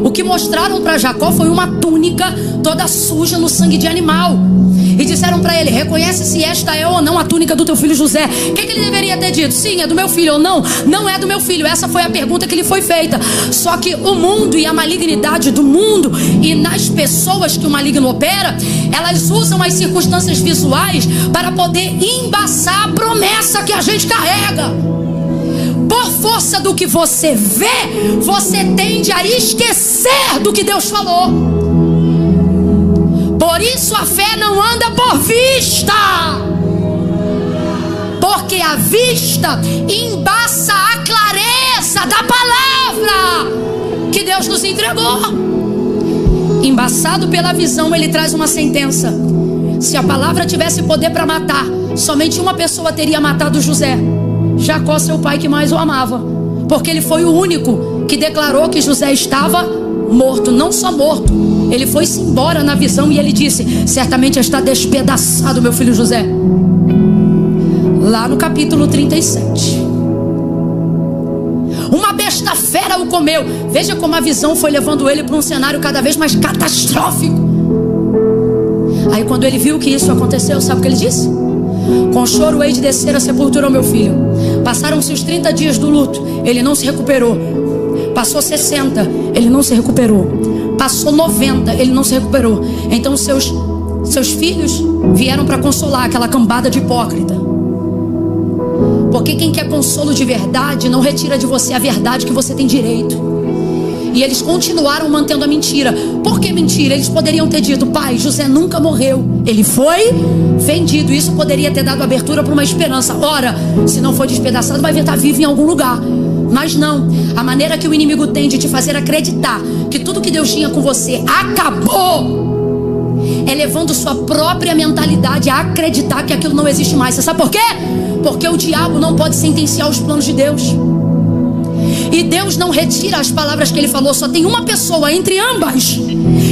O que mostraram para Jacó foi uma túnica toda suja no sangue de animal. E disseram para ele: reconhece se esta é ou não a túnica do teu filho José. O que ele deveria ter dito? Sim, é do meu filho. Ou não, não é do meu filho. Essa foi a pergunta que lhe foi feita. Só que o mundo e a malignidade do mundo e nas pessoas que o maligno opera, elas usam as circunstâncias visuais para poder embaçar a promessa que a gente carrega. Por força do que você vê, você tende a esquecer do que Deus falou. Por isso a fé não anda por vista, porque a vista embaça a clareza da palavra que Deus nos entregou. Embaçado pela visão, ele traz uma sentença. Se a palavra tivesse poder para matar, somente uma pessoa teria matado José: Jacó, seu pai que mais o amava, porque ele foi o único que declarou que José estava morto. Não só morto, ele foi-se embora na visão e ele disse: certamente está despedaçado meu filho José. Lá no capítulo 37, uma besta fera o comeu. Veja como a visão foi levando ele para um cenário cada vez mais catastrófico. Aí quando ele viu que isso aconteceu, sabe o que ele disse? Com choro hei de descer a sepultura ao meu filho. Passaram-se os 30 dias do luto, ele não se recuperou. Passou 60, ele não se recuperou. Passou 90, ele não se recuperou. Então seus filhos vieram para consolar aquela cambada de hipócrita. Porque quem quer consolo de verdade não retira de você a verdade que você tem direito. E eles continuaram mantendo a mentira. Por que mentira? Eles poderiam ter dito: pai, José nunca morreu, ele foi vendido. Isso poderia ter dado abertura para uma esperança. Ora, se não for despedaçado, vai estar vivo em algum lugar. Mas não, a maneira que o inimigo tem de te fazer acreditar que tudo que Deus tinha com você acabou, é levando sua própria mentalidade a acreditar que aquilo não existe mais. Você sabe por quê? Porque o diabo não pode sentenciar os planos de Deus. E Deus não retira as palavras que ele falou. Só tem uma pessoa entre ambas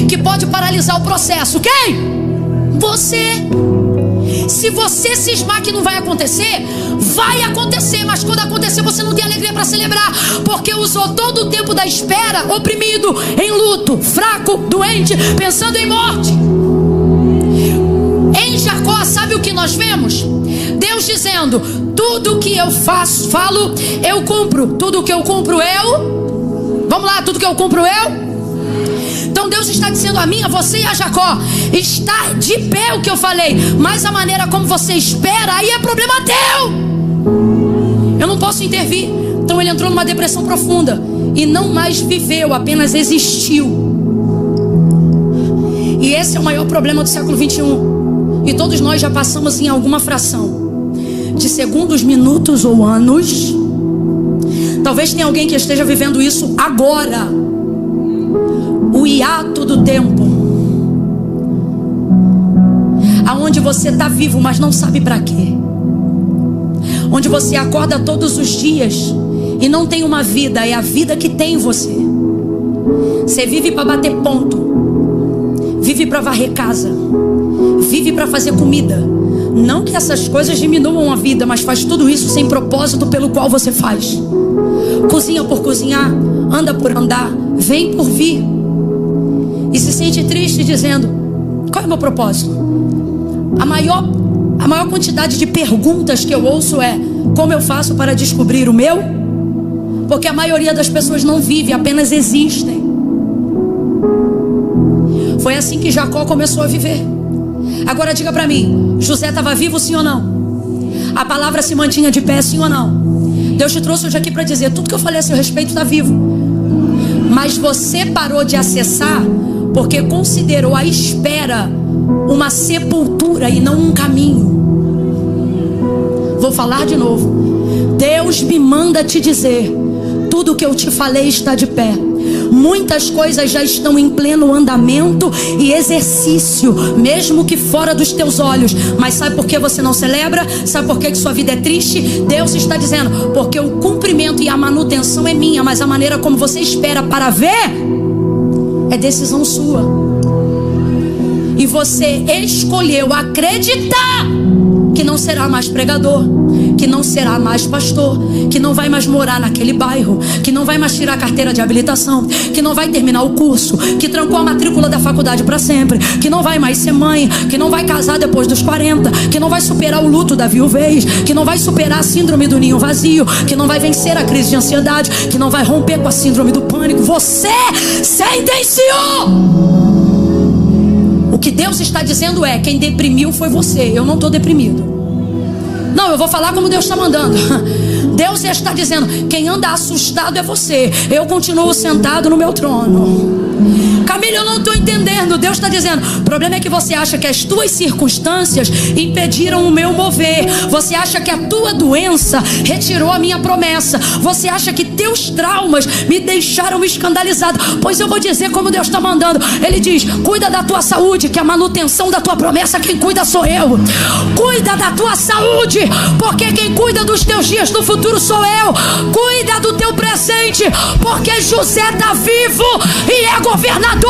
que pode paralisar o processo. Quem? Você. Se você cismar que não vai acontecer, vai acontecer, mas quando acontecer você não tem alegria para celebrar, porque usou todo o tempo da espera oprimido, em luto, fraco, doente, pensando em morte. Em Jacó, sabe o que nós vemos? Deus dizendo: tudo que eu falo, eu cumpro. Tudo que eu cumpro, eu... Vamos lá, tudo que eu cumpro, eu... Então Deus está dizendo a mim, a você e a Jacó: está de pé o que eu falei, mas a maneira como você espera, aí é problema teu. Eu não posso intervir. Então ele entrou numa depressão profunda e não mais viveu, apenas existiu. E esse é o maior problema do século 21. E todos nós já passamos em alguma fração de segundos, minutos ou anos. Talvez tenha alguém que esteja vivendo isso agora. O hiato do tempo, aonde você está vivo, mas não sabe para quê. Onde você acorda todos os dias e não tem uma vida, é a vida que tem você. Você vive para bater ponto, vive para varrer casa, vive para fazer comida. Não que essas coisas diminuam a vida, mas faz tudo isso sem propósito pelo qual você faz. Cozinha por cozinhar, anda por andar, vem por vir. E se sente triste dizendo: qual é o meu propósito? A maior quantidade de perguntas que eu ouço é: como eu faço para descobrir o meu? Porque a maioria das pessoas não vive, apenas existem. Foi assim que Jacó começou a viver. Agora diga para mim: José estava vivo, sim ou não? A palavra se mantinha de pé, sim ou não? Deus te trouxe hoje aqui para dizer: tudo que eu falei a seu respeito está vivo. Mas você parou de acessar porque considerou a espera uma sepultura e não um caminho. Vou falar de novo. Deus me manda te dizer: tudo que eu te falei está de pé. Muitas coisas já estão em pleno andamento e exercício, mesmo que fora dos teus olhos. Mas sabe por que você não celebra? Sabe por que sua vida é triste? Deus está dizendo: porque o cumprimento e a manutenção é minha, mas a maneira como você espera para ver é decisão sua. E você escolheu acreditar que não será mais pregador, que não será mais pastor, que não vai mais morar naquele bairro, que não vai mais tirar a carteira de habilitação, que não vai terminar o curso, que trancou a matrícula da faculdade para sempre, que não vai mais ser mãe, que não vai casar depois dos 40, que não vai superar o luto da viuvez, que não vai superar a síndrome do ninho vazio, que não vai vencer a crise de ansiedade, que não vai romper com a síndrome do pânico. Você sentenciou. O que Deus está dizendo é: quem deprimiu foi você, eu não estou deprimido. Não, eu vou falar como Deus está mandando. Deus está dizendo: quem anda assustado é você, eu continuo sentado no meu trono. Camila, eu não estou entendendo. Deus está dizendo: o problema é que você acha que as tuas circunstâncias impediram o meu mover. Você acha que a tua doença retirou a minha promessa. Você acha que teus traumas me deixaram escandalizado. Pois eu vou dizer como Deus está mandando. Ele diz: cuida da tua saúde, que a manutenção da tua promessa, quem cuida sou eu. Cuida da tua saúde, porque quem cuida dos teus dias no futuro sou eu. Cuida do teu presente, porque José está vivo e é governador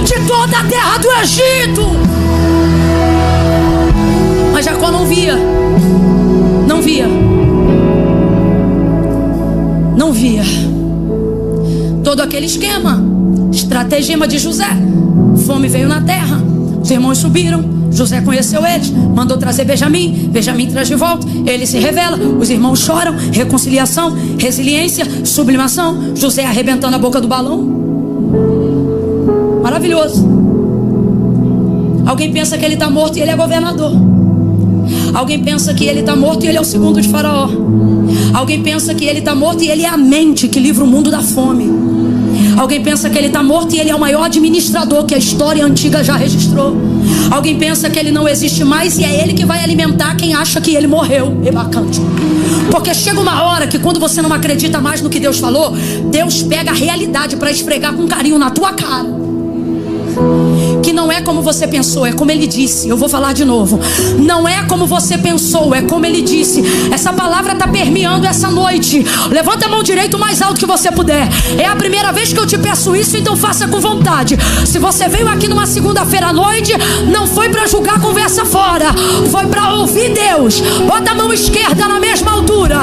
de toda a terra do Egito. Mas Jacó não via. Todo aquele esquema, estratagema de José. Fome veio na terra, os irmãos subiram, José conheceu eles, mandou trazer Benjamim, Benjamim traz de volta, ele se revela, os irmãos choram, reconciliação, resiliência, sublimação, José arrebentando a boca do balão. Maravilhoso. Alguém pensa que ele está morto e ele é governador. Alguém pensa que ele está morto e ele é o segundo de Faraó. Alguém pensa que ele está morto e ele é a mente que livra o mundo da fome. Alguém pensa que ele está morto e ele é o maior administrador que a história antiga já registrou. Alguém pensa que ele não existe mais e é ele que vai alimentar quem acha que ele morreu. É bacana. Porque chega uma hora que quando você não acredita mais no que Deus falou, Deus pega a realidade para esfregar com carinho na tua cara. que não é como você pensou, é como ele disse. Eu vou falar de novo. Não é como você pensou, é como ele disse. Essa palavra está permeando essa noite. Levanta a mão direita o mais alto que você puder. É a primeira vez que eu te peço isso, então faça com vontade. Se você veio aqui numa segunda-feira à noite, não foi para julgar a conversa fora, foi para ouvir Deus. Bota a mão esquerda na mesma altura.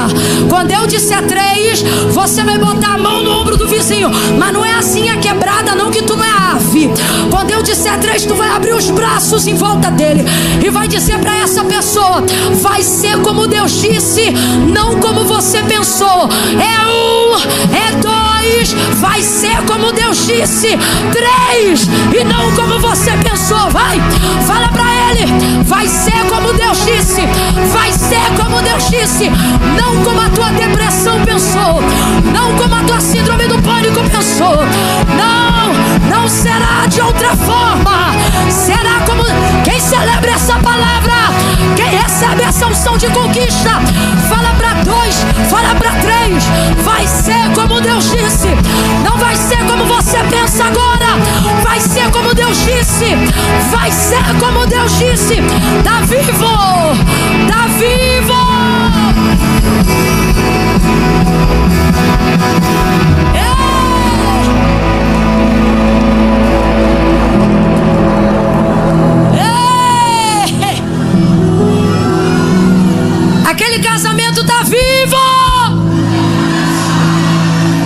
Quando eu disser 3, você vai botar a mão no ombro do vizinho. Mas não é assim a quebrada não, que tu não é ave. Quando eu disser 3, tu vai abrir os braços em volta dele e vai dizer para essa pessoa: vai ser como Deus disse, não como você pensou. É 1, é 2, vai ser como Deus disse. 3, e não como você pensou. Vai, fala para ele: vai ser como Deus disse, vai ser como Deus disse, não como a tua depressão pensou, não como a tua síndrome do pânico pensou. Não será de outra forma. Será como quem celebra essa palavra, quem recebe essa unção de conquista. Fala para 2, fala para 3, vai ser como Deus disse. Não vai ser como você pensa agora, vai ser como Deus disse. Vai ser como Deus disse. Tá vivo, tá vivo. Aquele casamento tá vivo.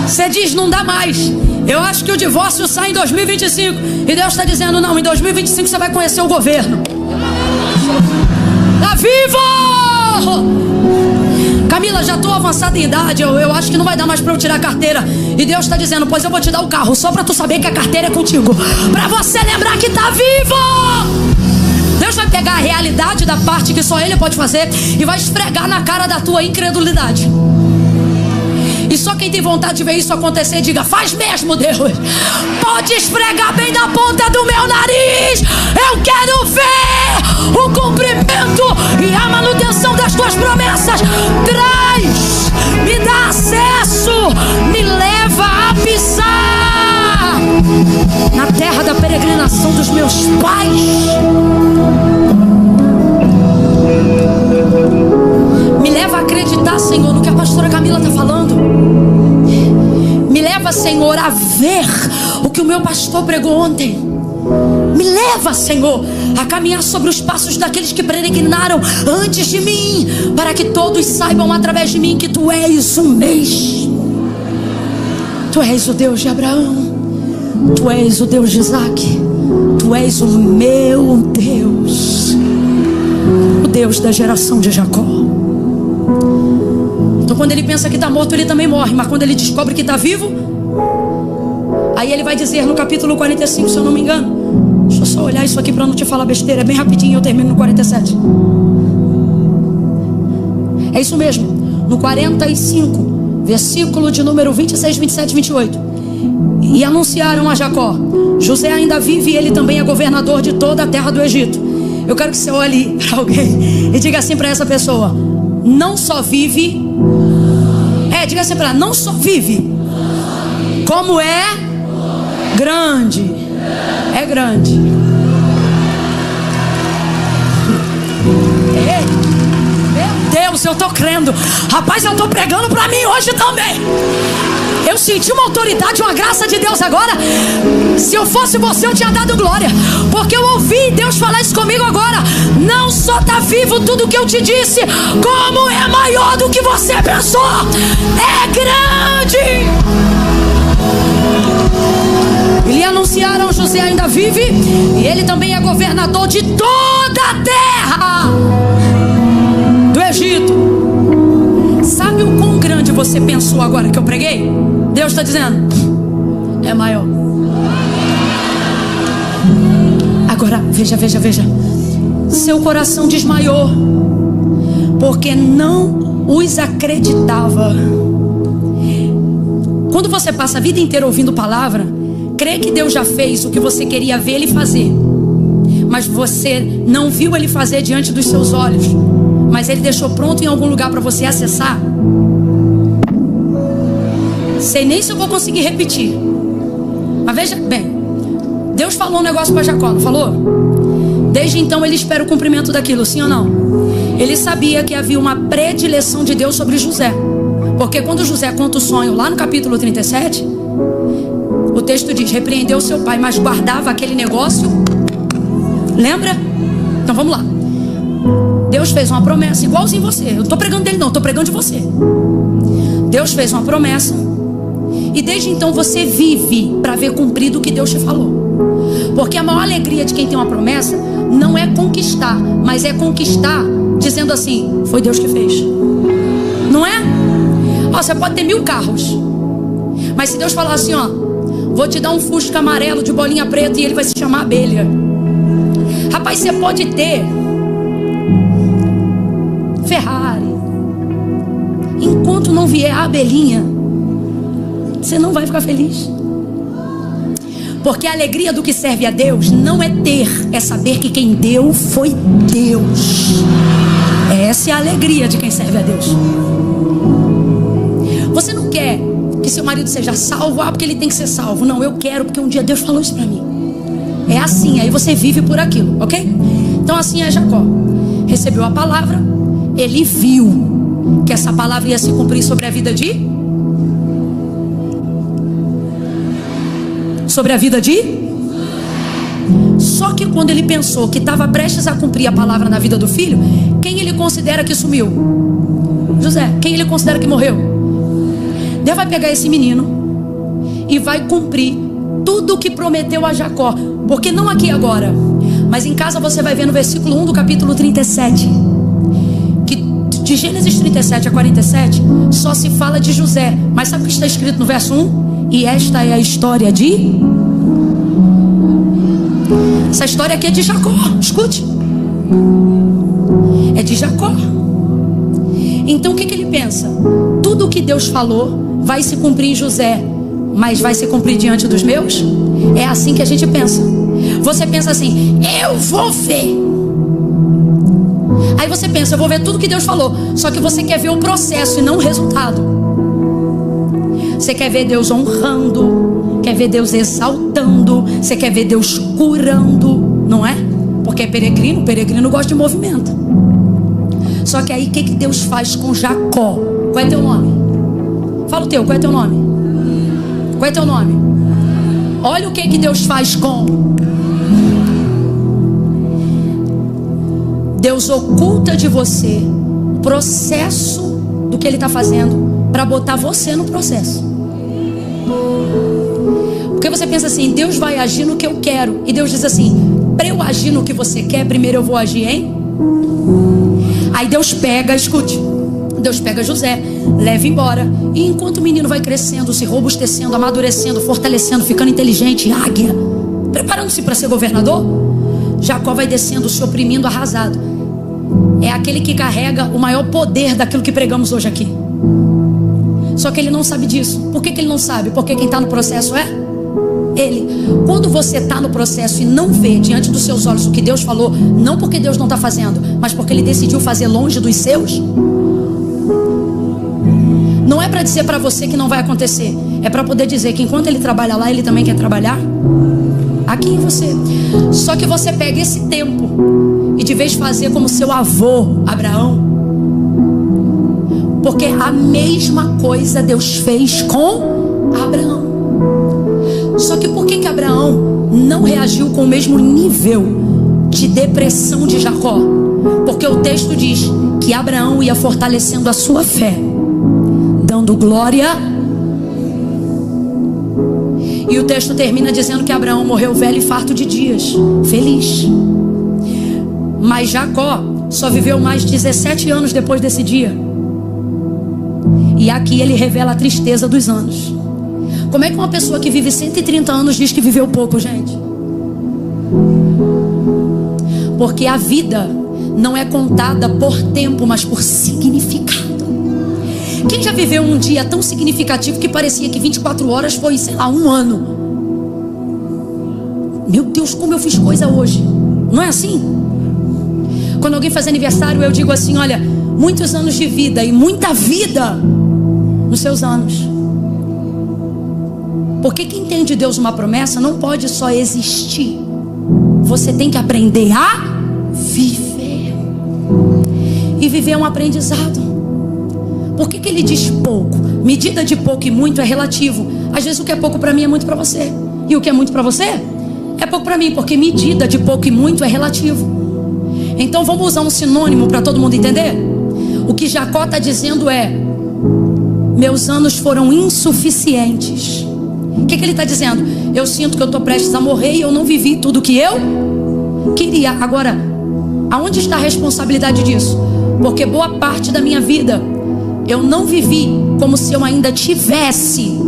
Você diz: não dá mais. Eu acho que o divórcio sai em 2025. E Deus está dizendo: não, em 2025 você vai conhecer o governo. Tá vivo! Camila, já estou avançada em idade, eu acho que não vai dar mais para eu tirar a carteira. E Deus está dizendo: pois eu vou te dar o carro, só para tu saber que a carteira é contigo, para você lembrar que tá vivo. Deus vai pegar a realidade da parte que só Ele pode fazer e vai esfregar na cara da tua incredulidade. E só quem tem vontade de ver isso acontecer, diga: faz mesmo, Deus. Pode esfregar bem na ponta do meu nariz. Eu quero ver o cumprimento e a manutenção das tuas promessas. Traz, me dá acesso, me leva a pisar na terra da peregrinação dos meus pais. Me leva a acreditar, Senhor, no que a pastora Camila está falando. Me leva, Senhor, a ver o que o meu pastor pregou ontem. Me leva, Senhor, a caminhar sobre os passos daqueles que peregrinaram antes de mim, para que todos saibam através de mim que Tu és o mesmo. Tu és o Deus de Abraão, Tu és o Deus de Isaac, Tu és o meu Deus, o Deus da geração de Jacó. Então quando ele pensa que está morto, ele também morre. Mas quando ele descobre que está vivo, aí ele vai dizer no capítulo 45, se eu não me engano. Deixa eu só olhar isso aqui para não te falar besteira. É bem rapidinho, eu termino no 47. É isso mesmo. No 45, versículo de número 26, 27 e 28. E anunciaram a Jacó: José ainda vive e ele também é governador de toda a terra do Egito. Eu quero que você olhe para alguém e diga assim para essa pessoa: não só vive, diga assim para ela: não só vive, como é grande. É grande. Meu Deus, eu tô crendo. Rapaz, eu tô pregando para mim hoje também. Eu senti uma autoridade, uma graça de Deus agora. Se eu fosse você, eu tinha dado glória, porque eu ouvi Deus falar isso comigo agora. Não só está vivo tudo que eu te disse, como é maior do que você pensou. É grande. E lhe anunciaram: José ainda vive e ele também é governador de toda a terra do Egito. Sabe o quão grande você pensou agora que eu preguei? Deus está dizendo: é maior. Agora, veja. Seu coração desmaiou, porque não os acreditava. Quando você passa a vida inteira ouvindo palavra, crê que Deus já fez o que você queria ver Ele fazer, mas você não viu Ele fazer diante dos seus olhos, mas Ele deixou pronto em algum lugar para você acessar. Sei nem se eu vou conseguir repetir, mas veja bem. Deus falou um negócio para Jacó, não falou? Desde então ele espera o cumprimento daquilo, sim ou não? Ele sabia que havia uma predileção de Deus sobre José. Porque quando José conta o sonho lá no capítulo 37, o texto diz: repreendeu seu pai, mas guardava aquele negócio. Lembra? Então vamos lá. Deus fez uma promessa, igualzinho você. Eu não estou pregando dele não, estou pregando de você. Deus fez uma promessa, e desde então você vive para ver cumprido o que Deus te falou. Porque a maior alegria de quem tem uma promessa não é conquistar, mas é conquistar dizendo assim: foi Deus que fez. Não é? Ó, você pode ter 1000 carros, mas se Deus falar assim, ó, vou te dar um Fusca amarelo de bolinha preta e ele vai se chamar abelha. Rapaz, você pode ter Ferrari, enquanto não vier a abelhinha, você não vai ficar feliz. Porque a alegria do que serve a Deus não é ter, é saber que quem deu foi Deus. Essa é a alegria de quem serve a Deus. Você não quer que seu marido seja salvo, porque ele tem que ser salvo. Não, eu quero porque um dia Deus falou isso pra mim. É assim, aí você vive por aquilo, ok? Então assim é Jacó. Recebeu a palavra, ele viu que essa palavra ia se cumprir sobre a vida de... Só que quando ele pensou que estava prestes a cumprir a palavra na vida do filho, quem ele considera que sumiu? José. Quem ele considera que morreu? Deus vai pegar esse menino e vai cumprir tudo o que prometeu a Jacó. Porque não aqui agora, mas em casa você vai ver no versículo 1 do capítulo 37, que de Gênesis 37 a 47 só se fala de José. Mas sabe o que está escrito no verso 1? E esta é a história de... Essa história aqui é de Jacó, escute. É de Jacó. Então o que ele pensa? Tudo o que Deus falou vai se cumprir em José, mas vai se cumprir diante dos meus? É assim que a gente pensa. Você pensa assim: eu vou ver. Aí você pensa: eu vou ver tudo que Deus falou. Só que você quer ver o processo e não o resultado. Você quer ver Deus honrando, quer ver Deus exaltando, você quer ver Deus curando, não é? Porque é peregrino, peregrino gosta de movimento. Só que aí o que Deus faz com Jacó? Qual é teu nome? Fala o teu, qual é teu nome? Qual é teu nome? Olha o que Deus faz com... Deus oculta de você o processo do que Ele está fazendo para botar você no processo. Porque você pensa assim: Deus vai agir no que eu quero. E Deus diz assim: para eu agir no que você quer, primeiro eu vou agir em... Aí Deus pega, escute, Deus pega José, leva embora. E enquanto o menino vai crescendo, se robustecendo, amadurecendo, fortalecendo, ficando inteligente, águia, preparando-se para ser governador, Jacó vai descendo, se oprimindo, arrasado. É aquele que carrega o maior poder daquilo que pregamos hoje aqui. Só que ele não sabe disso. Por que ele não sabe? Porque quem está no processo é ele. Quando você está no processo e não vê diante dos seus olhos o que Deus falou, não porque Deus não está fazendo, mas porque Ele decidiu fazer longe dos seus, não é para dizer para você que não vai acontecer, é para poder dizer que enquanto Ele trabalha lá, Ele também quer trabalhar aqui em você. Só que você pega esse tempo e de vez de fazer como seu avô Abraão, porque a mesma coisa Deus fez com Abraão. Só que por que Abraão não reagiu com o mesmo nível de depressão de Jacó? Porque o texto diz que Abraão ia fortalecendo a sua fé, dando glória. E o texto termina dizendo que Abraão morreu velho e farto de dias, feliz. Mas Jacó só viveu mais 17 anos depois desse dia. E aqui ele revela a tristeza dos anos. Como é que uma pessoa que vive 130 anos diz que viveu pouco, gente? Porque a vida não é contada por tempo, mas por significado. Quem já viveu um dia tão significativo que parecia que 24 horas foi, sei lá, um ano? Meu Deus, como eu fiz coisa hoje. Não é assim? Quando alguém faz aniversário, eu digo assim: olha, muitos anos de vida e muita vida nos seus anos. Porque quem tem de Deus uma promessa não pode só existir. Você tem que aprender a viver. E viver é um aprendizado. Por que ele diz pouco? Medida de pouco e muito é relativo. Às vezes o que é pouco para mim é muito para você. E o que é muito para você é pouco para mim. Porque medida de pouco e muito é relativo. Então vamos usar um sinônimo para todo mundo entender? O que Jacó está dizendo é: meus anos foram insuficientes. O que ele está dizendo? Eu sinto que eu estou prestes a morrer e eu não vivi tudo que eu queria. Agora, aonde está a responsabilidade disso? Porque boa parte da minha vida eu não vivi como se eu ainda tivesse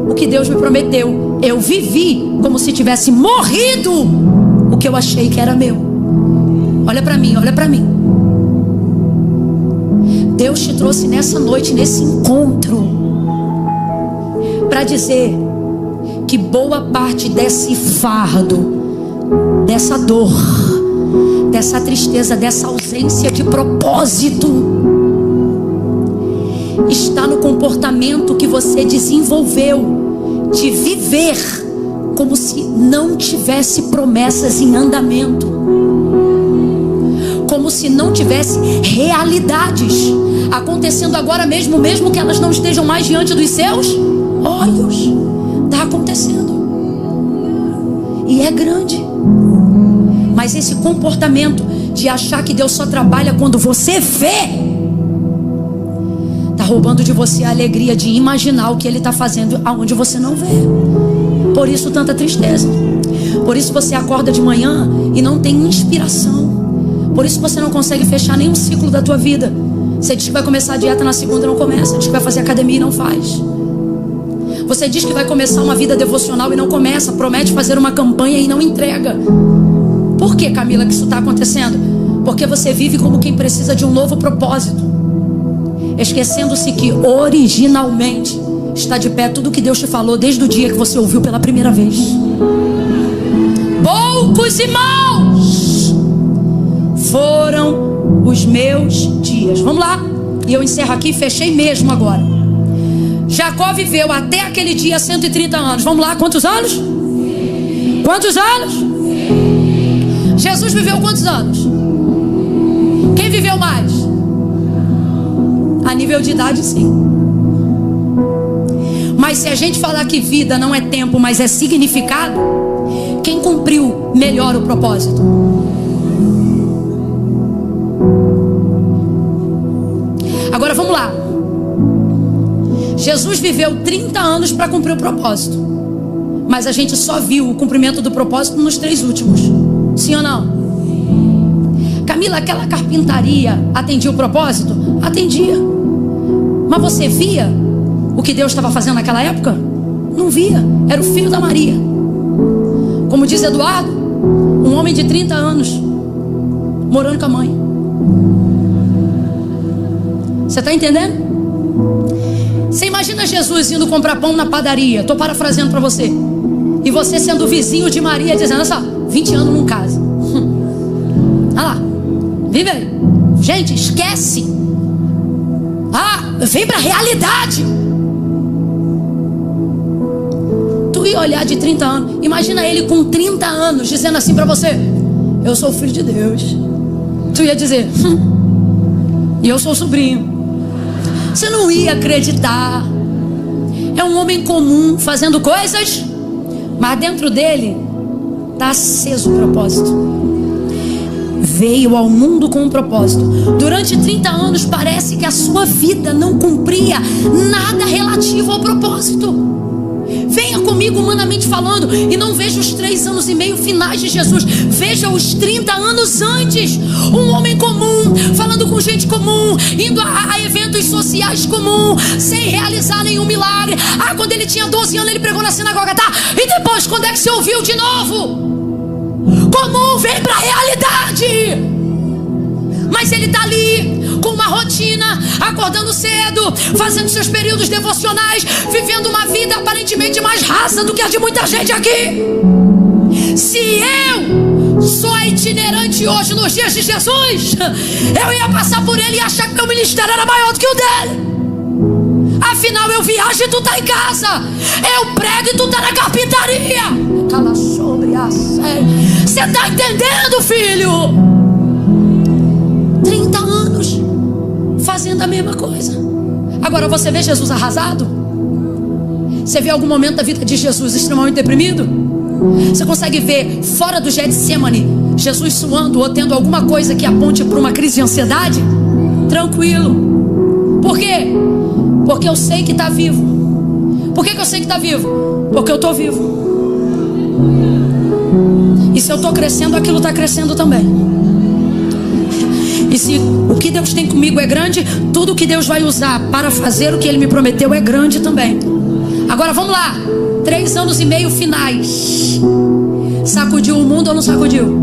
o que Deus me prometeu. Eu vivi como se tivesse morrido o que eu achei que era meu. Olha para mim, olha para mim. Deus te trouxe nessa noite, nesse encontro, para dizer que boa parte desse fardo, dessa dor, dessa tristeza, dessa ausência de propósito, está no comportamento que você desenvolveu de viver como se não tivesse promessas em andamento, como se não tivesse realidades acontecendo agora mesmo, mesmo que elas não estejam mais diante dos seus olhos. Está acontecendo e é grande. Mas esse comportamento de achar que Deus só trabalha quando você vê, está roubando de você a alegria de imaginar o que Ele está fazendo aonde você não vê. Por isso tanta tristeza. Por isso você acorda de manhã e não tem inspiração. Por isso você não consegue fechar nenhum ciclo da tua vida. Você diz que vai começar a dieta na segunda, não começa. Diz que vai fazer academia e não faz. Você diz que vai começar uma vida devocional e não começa. Promete fazer uma campanha e não entrega. Por que, Camila, que isso está acontecendo? Porque você vive como quem precisa de um novo propósito, esquecendo-se que originalmente está de pé tudo que Deus te falou desde o dia que você ouviu pela primeira vez. Poucos irmãos foram os meus dias. Vamos lá. E eu encerro aqui, fechei mesmo agora. Jacó viveu até aquele dia 130 anos. Vamos lá, quantos anos? Quantos anos? Jesus viveu quantos anos? Quem viveu mais? A nível de idade, sim. Mas se a gente falar que vida não é tempo, mas é significado, quem cumpriu melhor o propósito? Agora vamos lá. Jesus viveu 30 anos para cumprir o propósito, mas a gente só viu o cumprimento do propósito nos 3 últimos. Sim ou não? Camila, aquela carpintaria atendia o propósito? Atendia. Mas você via o que Deus estava fazendo naquela época? Não via. Era o filho da Maria. Como diz Eduardo, um homem de 30 anos morando com a mãe. Você está entendendo? Você imagina Jesus indo comprar pão na padaria. Estou parafraseando para você. E você sendo vizinho de Maria, dizendo: olha só, 20 anos não casa. Olha lá, vive aí. Gente, esquece. Vem para a realidade. Tu ia olhar de 30 anos. Imagina ele com 30 anos dizendo assim para você: eu sou o filho de Deus. Tu ia dizer: e eu sou o sobrinho. Você não ia acreditar. É um homem comum fazendo coisas, mas dentro dele está aceso o propósito. Veio ao mundo com um propósito. Durante 30 anos parece que a sua vida não cumpria nada relativo ao propósito. Venha comigo humanamente falando e não veja os 3 anos e meio finais de Jesus. Veja os 30 anos antes. Um homem comum, falando com gente comum, indo a eventos sociais comuns, sem realizar nenhum milagre. Quando ele tinha 12 anos ele pregou na sinagoga, tá? E depois, quando é que você ouviu de novo? Comum, vem pra realidade. Mas ele está ali com uma rotina, acordando cedo, fazendo seus períodos devocionais, vivendo uma vida aparentemente mais rasa do que a de muita gente aqui. Se eu sou itinerante hoje nos dias de Jesus, eu ia passar por ele e achar que meu ministério era maior do que o dele. Afinal eu viajo e tu tá em casa. Eu prego e tu tá na carpintaria. Cala sobre a série. Você tá entendendo, filho? 30 anos fazendo a mesma coisa. Agora você vê Jesus arrasado? Você vê algum momento da vida de Jesus extremamente deprimido? Você consegue ver fora do Getsemane Jesus suando ou tendo alguma coisa que aponte para uma crise de ansiedade? Tranquilo. Por quê? Porque eu sei que está vivo. Por que eu sei que está vivo? Porque eu estou vivo. E se eu estou crescendo, aquilo está crescendo também. E se o que Deus tem comigo é grande, tudo que Deus vai usar para fazer o que Ele me prometeu é grande também. Agora vamos lá. 3 anos e meio finais. Sacudiu o mundo ou não sacudiu?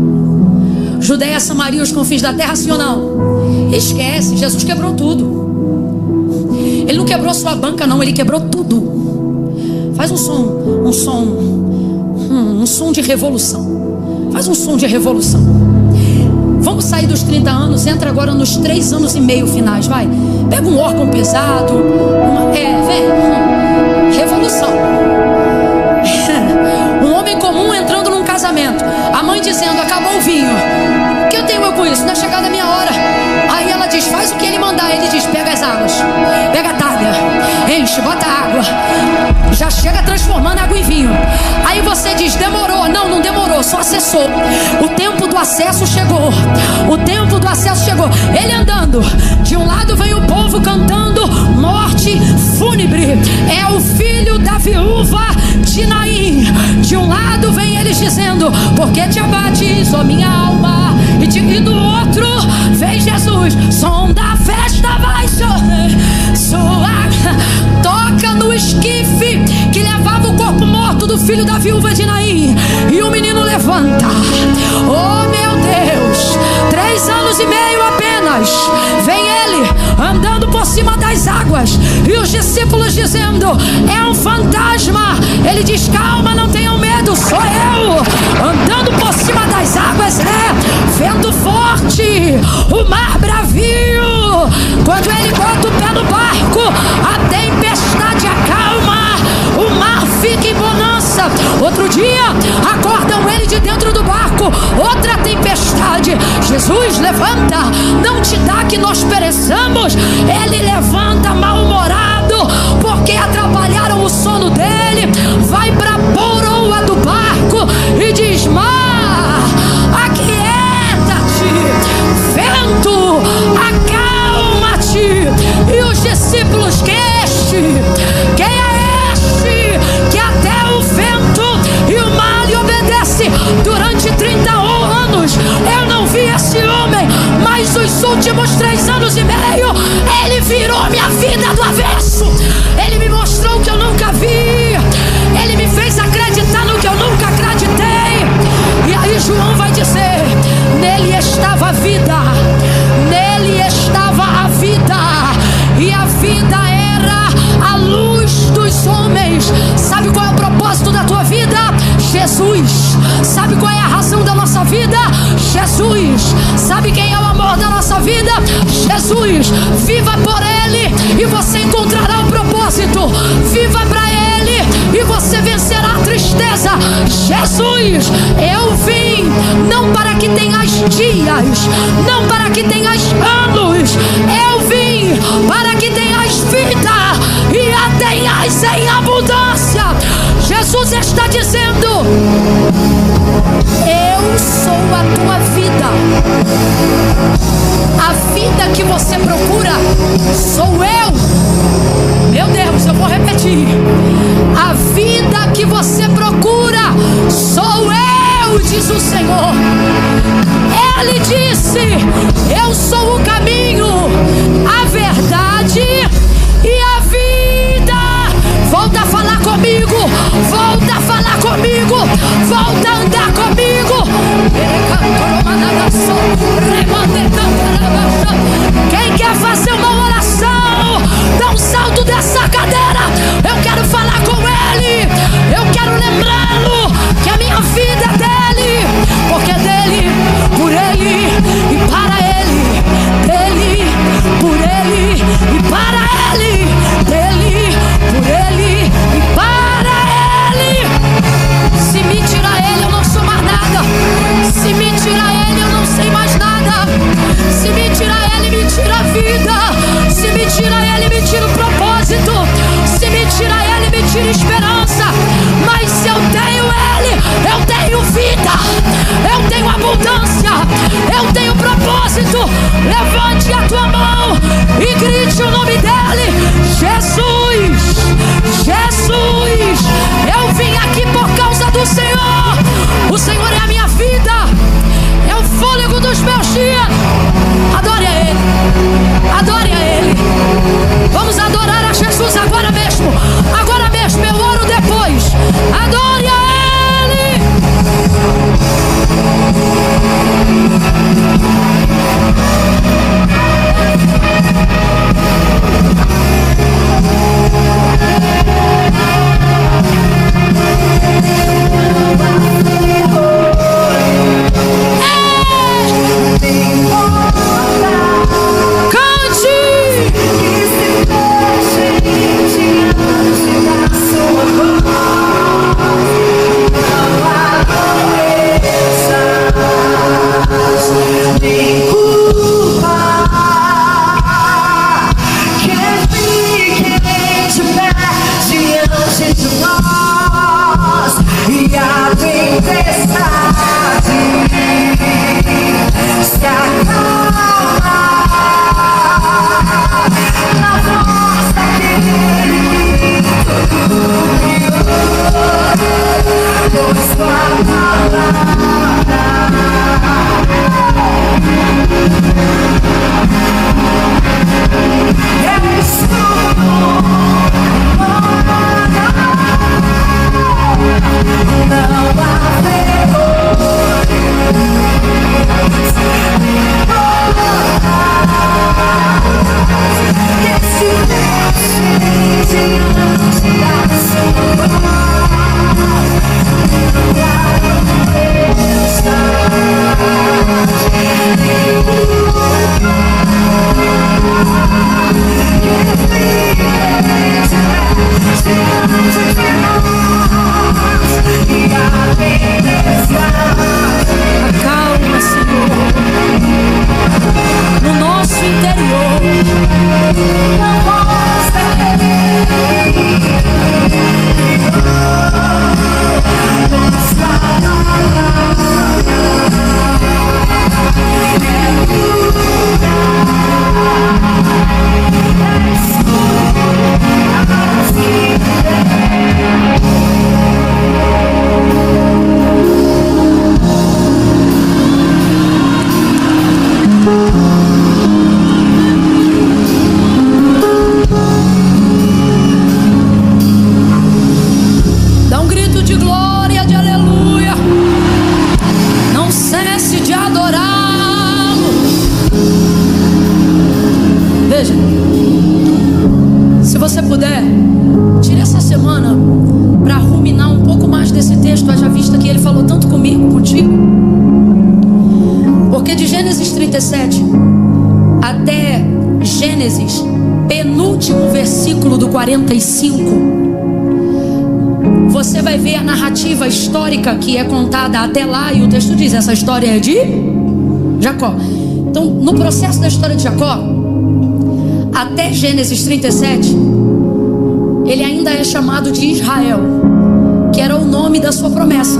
Judeia, Samaria, os confins da terra, sim ou não? Esquece, Jesus quebrou tudo. Ele não quebrou só a banca não, Ele quebrou tudo. Faz um som de revolução. Faz um som de revolução. Vamos sair dos 30 anos, entra agora nos 3 anos e meio finais, vai. Pega um órgão pesado, vem, revolução. Um homem comum entrando num casamento, a mãe dizendo, acabou o vinho. O que eu tenho com isso? Não é chegada a minha hora. Aí ela diz, faz o que ele mandar. Ele diz, pega as águas, pega a talha, enche, bota água. Já chega transformando água em vinho. Aí você diz, demorou. Não, não demorou, só acessou. O tempo do acesso chegou. O tempo do acesso chegou. Ele andando, de um lado vem o povo cantando morte fúnebre. É o filho da viúva de Naim. De um lado vem eles dizendo, porque te abates, ó minha alma. E do outro vem Jesus, som da festa vai soar. Toca no esquife que levava o corpo morto do filho da viúva de Naim. E o menino levanta. Oh meu Deus, 3 anos e meio apenas. Vem ele andando por cima das águas. E os discípulos dizendo, é um fantasma. Ele diz, calma, não tenham medo, sou eu. Andando por cima das águas, vento forte, o mar bravio. Quando ele bota o pé no barco, a tempestade acalma, o mar fica em bonança. Outro dia, acordam ele de dentro do barco, outra tempestade. Jesus, levanta, não te dá que nós pereçamos. Ele levanta mal-humorado, porque atrapalharam o sono dele. Vai para a poroa do barco e diz, mar, aquieta-te, vento, acalma-te. E os discípulos, quem é este que até o vento e o mar lhe obedece? Durante 30 anos eu não vi esse homem, mas os últimos 3 anos e meio ele virou minha vida do avesso. Ele me mostrou o que eu nunca vi. Ele me fez acreditar no que eu nunca acreditei. E aí João vai dizer, nele estava a vida, nele estava a vida, e a vida era a luz dos homens. Sabe qual é o propósito da tua vida? Jesus. Sabe qual é a razão da nossa vida? Jesus. Sabe quem é o amor da nossa vida? Jesus. Viva por Ele e você encontrará o propósito. Viva para Ele e você vencerá a tristeza. Jesus, eu vim não para que tenhas dias, não para que tenhas anos. Eu vim para que tenhas vida e a tenhas em abundância. Jesus está dizendo, eu sou a tua vida. A vida que você procura sou eu. Meu Deus, eu vou repetir. A vida que você procura sou eu, diz o Senhor. Ele disse, eu sou o caminho, a verdade e a vida. Volta a falar comigo, volta a falar comigo, volta a andar comigo. Quem quer fazer uma oração, dá um salto dessa cadeira. Eu quero falar com Ele, eu quero lembrá-lo que a minha vida é dele, porque é dele, por Ele e para Ele, dele, por Ele e para Ele, dele, diante de nós e a tempestade se acalma na voz daquele pois tua palavra é escudo. Não há que se deixe diante da sua Acalma, Senhor, no nosso interior. Dá um grito de glória, de aleluia. Não cesse de adorá-lo. Veja, se você puder, tire essa semana para ruminar um pouco mais desse texto, haja vista que ele falou tanto comigo, contigo. Porque de Gênesis 37 até Gênesis, penúltimo versículo do 45, você vai ver a narrativa histórica que é contada até lá. E o texto diz, essa história é de Jacó. Então, no processo da história de Jacó, até Gênesis 37, ele ainda é chamado de Israel, que era o nome da sua promessa,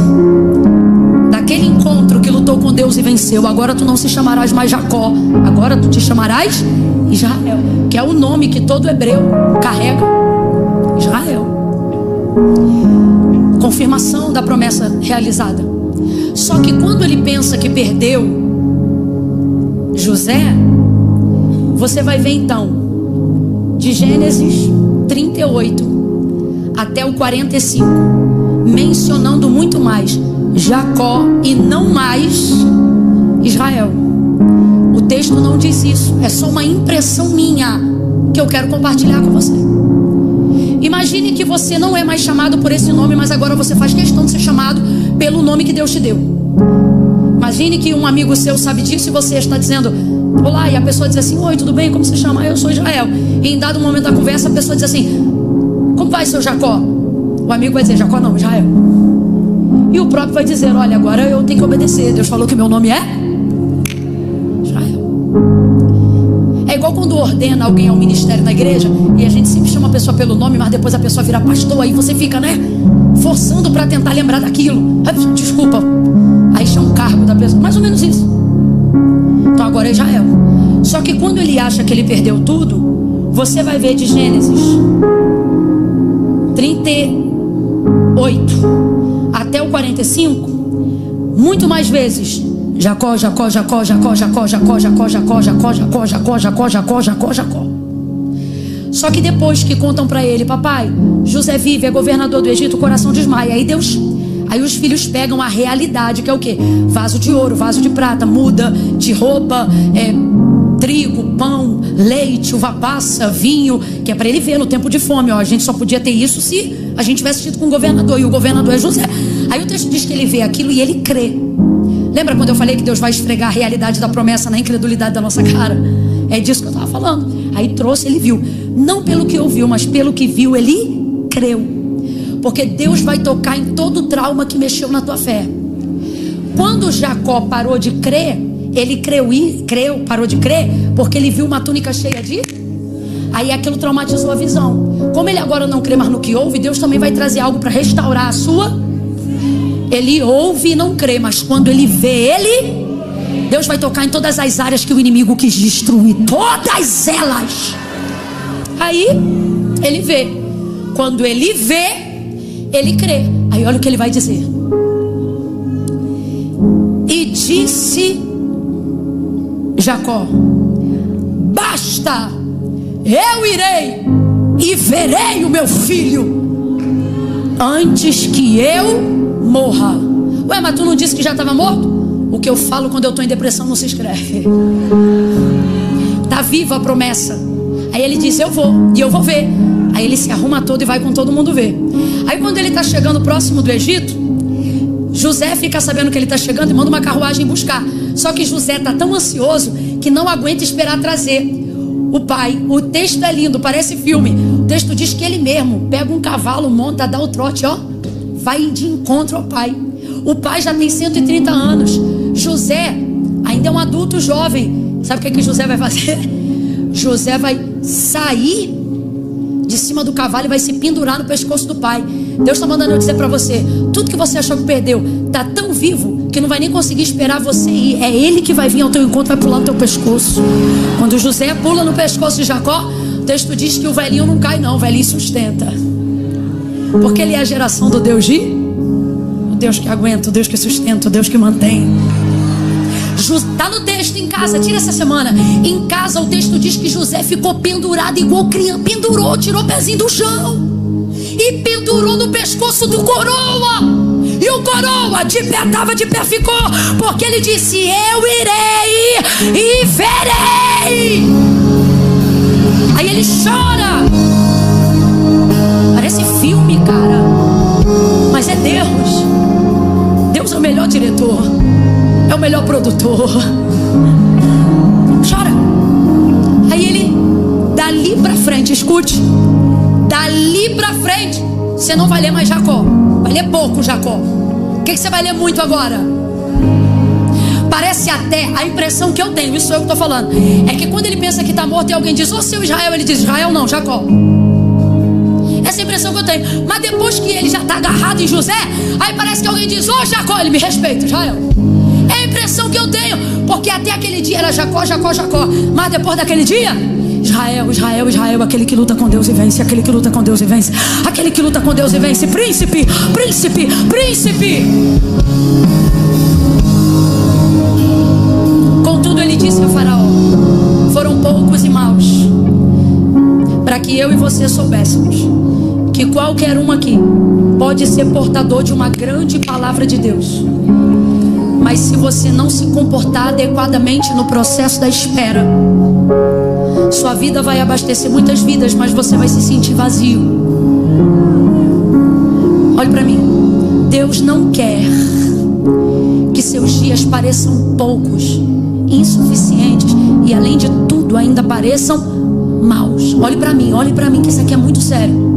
daquele encontro que lutou com Deus e venceu. Agora tu não se chamarás mais Jacó, agora tu te chamarás Israel, que é o nome que todo hebreu carrega. Israel, confirmação da promessa realizada. Só que quando ele pensa que perdeu José, você vai ver então de Gênesis 38 até o 45, mencionando muito mais Jacó e não mais Israel. O texto não diz isso, é só uma impressão minha que eu quero compartilhar com você. Imagine que você não é mais chamado por esse nome, mas agora você faz questão de ser chamado pelo nome que Deus te deu. Imagine que um amigo seu sabe disso e você está dizendo olá, e a pessoa diz assim, oi, tudo bem, como você chama? Eu sou Israel. E em dado momento da conversa a pessoa diz assim, como vai, seu Jacó? O amigo vai dizer, Jacó não, Israel. E o próprio vai dizer, olha, agora eu tenho que obedecer, Deus falou que meu nome é Israel. É igual quando ordena alguém ao ministério na igreja e a gente sempre chama a pessoa pelo nome, mas depois a pessoa vira pastor, aí você fica, né, forçando para tentar lembrar daquilo. Desculpa, aí chama o cargo da pessoa, mais ou menos isso. Então agora é Israel. Só que quando ele acha que ele perdeu tudo, você vai ver de Gênesis 38 até o 45, muito mais vezes Jacó, Jacó, Jacó, Jacó, Jacó, Jacó, Jacó, Jacó, Jacó, Jacó, Jacó, Jacó, Jacó, Jacó, Jacó. Só que depois que contam para ele, papai, José vive, é governador do Egito, o coração desmaia. Aí os filhos pegam a realidade, que é o quê? Vaso de ouro, vaso de prata, muda de roupa, trigo, pão, leite, uva passa, vinho, que é para ele ver no tempo de fome. Ó, a gente só podia ter isso se a gente tivesse tido com o governador, e o governador é José. Aí o texto diz que ele vê aquilo e ele crê. Lembra quando eu falei que Deus vai esfregar a realidade da promessa na incredulidade da nossa cara? É disso que eu estava falando. Aí trouxe, ele viu. Não pelo que ouviu, mas pelo que viu, ele creu. Porque Deus vai tocar em todo o trauma que mexeu na tua fé. Quando Jacó parou de crer, ele parou de crer porque ele viu uma túnica cheia de... Aí aquilo traumatizou a visão. Como ele agora não crê mais no que ouve, Deus também vai trazer algo para restaurar a sua. Ele ouve e não crê, mas quando ele vê, Deus vai tocar em todas as áreas que o inimigo quis destruir, todas elas. Aí ele vê. Quando ele vê, ele crê. Aí olha o que ele vai dizer. E disse Jacó: basta, eu irei e verei o meu filho antes que eu morra. Ué, mas tu não disse que já estava morto? O que eu falo quando eu estou em depressão não se escreve. Está viva a promessa. Aí ele diz: eu vou, e eu vou ver. Aí ele se arruma todo e vai com todo mundo ver. Aí quando ele está chegando próximo do Egito, José fica sabendo que ele está chegando e manda uma carruagem buscar. Só que José está tão ansioso que não aguenta esperar trazer o pai. O texto é lindo, parece filme. O texto diz que ele mesmo pega um cavalo, monta, dá o trote, ó, vai de encontro ao pai. O pai já tem 130 anos. José ainda é um adulto jovem. Sabe o que José vai fazer? José vai sair de cima do cavalo e vai se pendurar no pescoço do pai. Deus está mandando eu dizer para você: tudo que você achou que perdeu está tão vivo que não vai nem conseguir esperar você ir. É ele que vai vir ao teu encontro, vai pular no teu pescoço. Quando José pula no pescoço de Jacó, o texto diz que o velhinho não cai não, o velhinho sustenta. Porque ele é a geração do Deus o Deus que aguenta, o Deus que sustenta, o Deus que mantém. Está no texto em casa, tira essa semana. Em casa o texto diz que José ficou pendurado igual criança. Pendurou, tirou o pezinho do chão e pendurou no pescoço do coroa. E o coroa de pé, estava de pé, ficou. Porque ele disse: eu irei e verei. Aí ele chora. Parece filme, cara, mas é Deus. Deus é o melhor diretor, é o melhor produtor. Chora. Aí ele, dali pra frente, escute, dali pra frente, você não vai ler mais Jacó. Vai ler pouco Jacó. O que você vai ler muito agora? Parece até, a impressão que eu tenho, isso eu que estou falando, é que quando ele pensa que está morto e alguém diz: ô seu Israel, ele diz: Israel não, Jacó. Essa é a impressão que eu tenho. Mas depois que ele já está agarrado em José, aí parece que alguém diz: ô Jacó, ele me respeita, Israel. É a impressão que eu tenho, porque até aquele dia era Jacó, Jacó, Jacó. Mas depois daquele dia, Israel, Israel, Israel, aquele que luta com Deus e vence, aquele que luta com Deus e vence, aquele que luta com Deus e vence, príncipe, príncipe, príncipe. Contudo ele disse ao faraó: foram poucos e maus, para que eu e você soubéssemos que qualquer um aqui pode ser portador de uma grande palavra de Deus. Mas se você não se comportar adequadamente no processo da espera, sua vida vai abastecer muitas vidas, mas você vai se sentir vazio. Olhe para mim. Deus não quer que seus dias pareçam poucos, insuficientes e, além de tudo, ainda pareçam maus. Olhe para mim, que isso aqui é muito sério.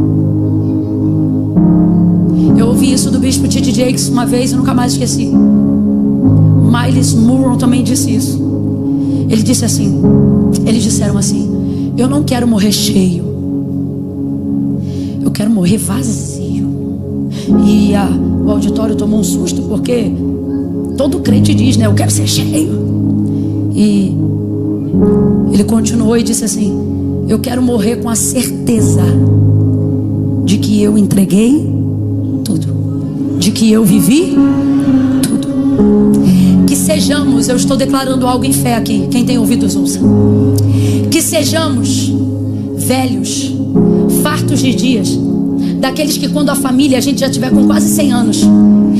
Eu ouvi isso do bispo T.D. Jakes uma vez e nunca mais esqueci. Miles Monroe também disse isso. Ele disse assim, eles disseram assim: eu não quero morrer cheio, eu quero morrer vazio. E o auditório tomou um susto, porque todo crente diz, né, eu quero ser cheio. E ele continuou e disse assim: eu quero morrer com a certeza de que eu entreguei tudo, de que eu vivi tudo. Que sejamos, eu estou declarando algo em fé aqui, quem tem ouvidos ouça. Que sejamos velhos, fartos de dias, daqueles que quando a família, a gente já tiver com quase 100 anos,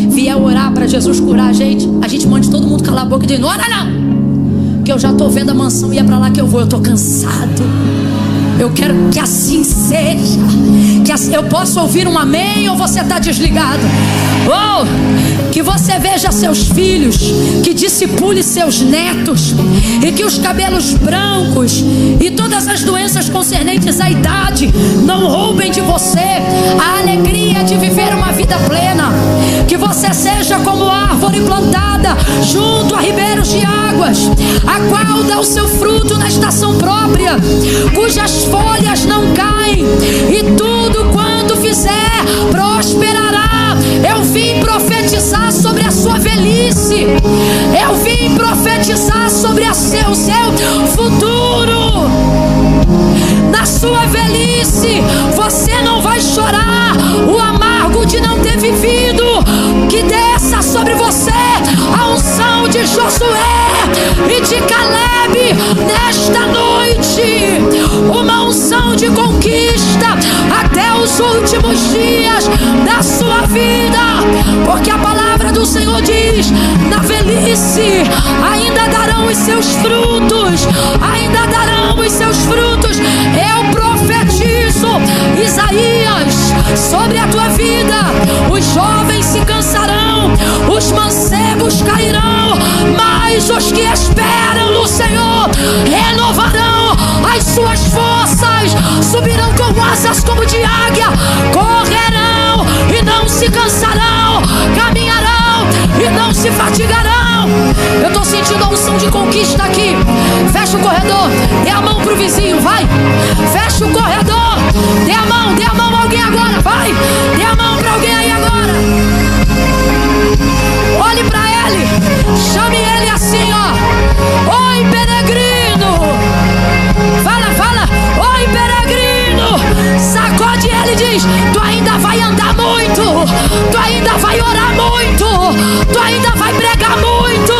vier orar para Jesus curar a gente mande todo mundo calar a boca e dizer: não ora não, que eu já estou vendo a mansão e é para lá que eu vou, eu estou cansado. Eu quero que assim seja. Que assim, eu posso ouvir um amém ou você está desligado? Oh, que você veja seus filhos, que discipule seus netos, e que os cabelos brancos e todas as doenças concernentes à idade não roubem de você a alegria de viver uma vida plena. Que você seja como árvore plantada junto a ribeiros de água, águas, a qual dá o seu fruto na estação própria, cujas folhas não caem, e tudo quanto fizer prosperará. Eu vim profetizar sobre a sua velhice, eu vim profetizar sobre o seu futuro. Na sua velhice você não vai chorar o amargo de não ter vivido. Que desça sobre você a unção de Josué e de Caleb nesta noite, uma unção de conquista até os últimos dias da sua vida, porque a palavra do Senhor diz: na velhice ainda darão os seus frutos, ainda darão os seus frutos. Eu profetizo, Isaías, sobre a tua vida: os jovens se cansarão, os mancebos cairão, mas os que esperam no Senhor renovarão as suas forças, subirão com asas como de águia, correrão e não se cansarão, caminharão e não se fatigarão. Eu estou sentindo a unção de conquista aqui. Fecha o corredor, dê a mão pro vizinho, vai. Fecha o corredor, dê a mão a alguém agora, vai. Dê a mão para alguém aí agora. Olhe para ele, chame ele assim, ó: oi, peregrino. Fala, oi, peregrino. Sacode ele e diz: tu ainda vai andar muito, tu ainda vai orar muito, tu ainda vai pregar muito,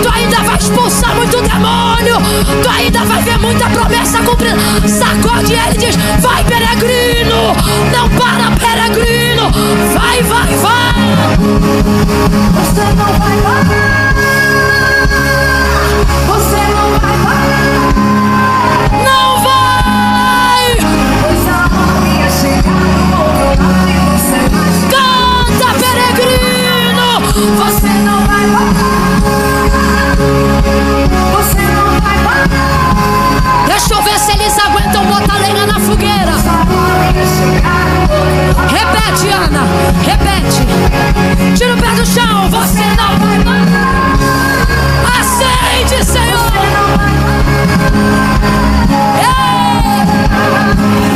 tu ainda vai expulsar muito demônio, tu ainda vai ver muita promessa cumprida. Sacode ele e diz: vai, peregrino, não para, peregrino, vai. Você não vai parar, você não vai parar, não vai. pois a hora ia chegar no outro lado e você vai. Canta, peregrino, Você não vai parar, você não vai parar. deixa eu ver se eles aguentam botar lenha na fogueira. A hora ia chegar no outro lado. Repete, Ana, repete. Tira o pé do chão. Você não vai parar. Acende, Senhor.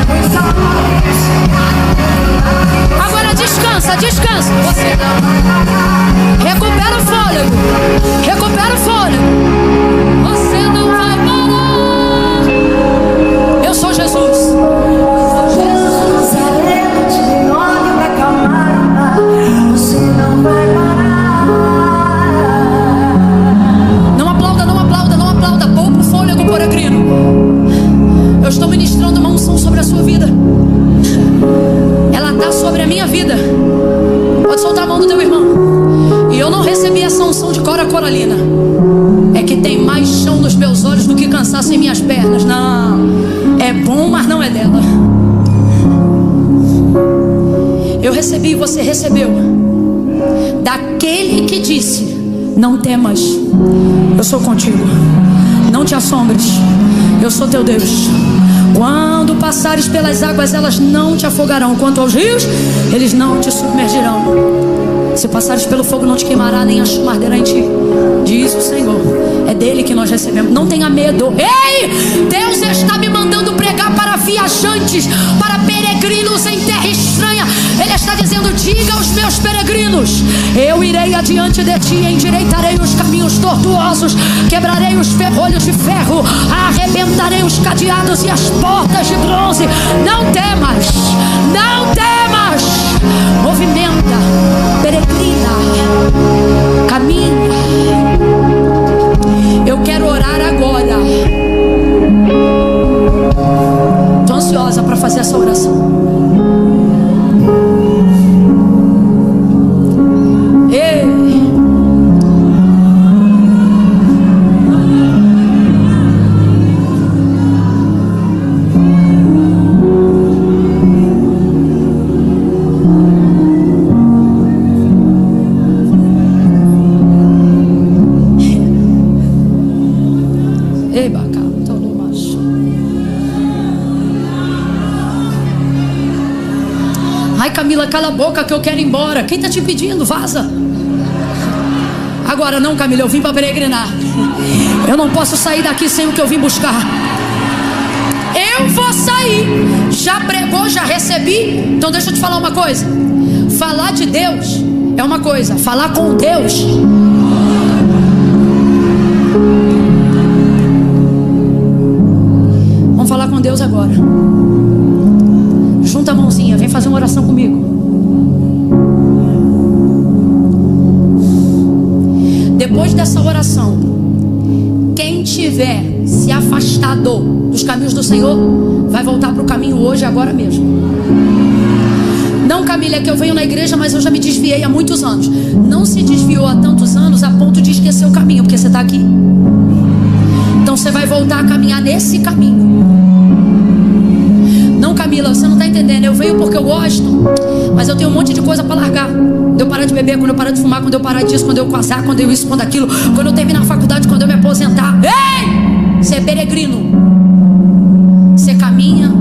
Pois a hora ia chegar no outro lado. Agora descansa. Você não vai parar. Recupera o fôlego. Você não vai parar. Eu sou Jesus. Jesus Nazareno, te olho pra acalmar o mar. Você não vai parar. Não aplauda. Poupa o fôlego, peregrino. Eu estou ministrando uma unção sobre a sua vida. Ela está sobre a minha vida. Pode soltar a mão do teu irmão. E eu não recebi essa unção de Cora Coralina. É que tem mais chão nos meus olhos do que cansaço em minhas pernas. Não, é bom, mas não é dela. Eu recebi e você recebeu daquele que disse: não temas, eu sou contigo, não te assombres, eu sou teu Deus. Quando passares pelas águas, elas não te afogarão. Quanto aos rios, eles não te submergirão. Se passares pelo fogo, não te queimará, nem a chama arderá em ti, diz o Senhor. É dele que nós recebemos. Não tenha medo. Ei, Deus está me mandando pregar para viajantes, para peregrinos em terra estranha. Ele está dizendo: diga aos meus peregrinos: eu irei adiante de ti, endireitarei os caminhos tortuosos, quebrarei os ferrolhos de ferro, arrebentarei os cadeados e as portas de bronze. Não temas, não temas. Movimenta, peregrina, caminha. Eu quero orar agora. Estou ansiosa para fazer essa oração. Ai, Camila, cala a boca que eu quero ir embora. Quem está te pedindo? Vaza. Agora não, Camila, eu vim para peregrinar. Eu não posso sair daqui sem o que eu vim buscar. Eu vou sair. Já pregou, já recebi. Então deixa eu te falar uma coisa. Falar de Deus é uma coisa, falar com Deus. Vamos falar com Deus agora. Junta a mãozinha, vem fazer uma oração comigo. Depois dessa oração, quem tiver se afastado dos caminhos do Senhor, vai voltar para o caminho hoje, agora mesmo. Não, Camila, é que eu venho na igreja, mas eu já me desviei há muitos anos. Não se desviou há tantos anos a ponto de esquecer o caminho, porque você está aqui. Então você vai voltar a caminhar nesse caminho. Não, Camila, você não está entendendo. Eu venho porque eu gosto, mas eu tenho um monte de coisa para largar. Quando eu parar de beber, quando eu parar de fumar, quando eu parar disso, quando eu casar, quando eu isso, quando aquilo, quando eu terminar a faculdade, quando eu me aposentar. Ei! Você é peregrino. Você caminha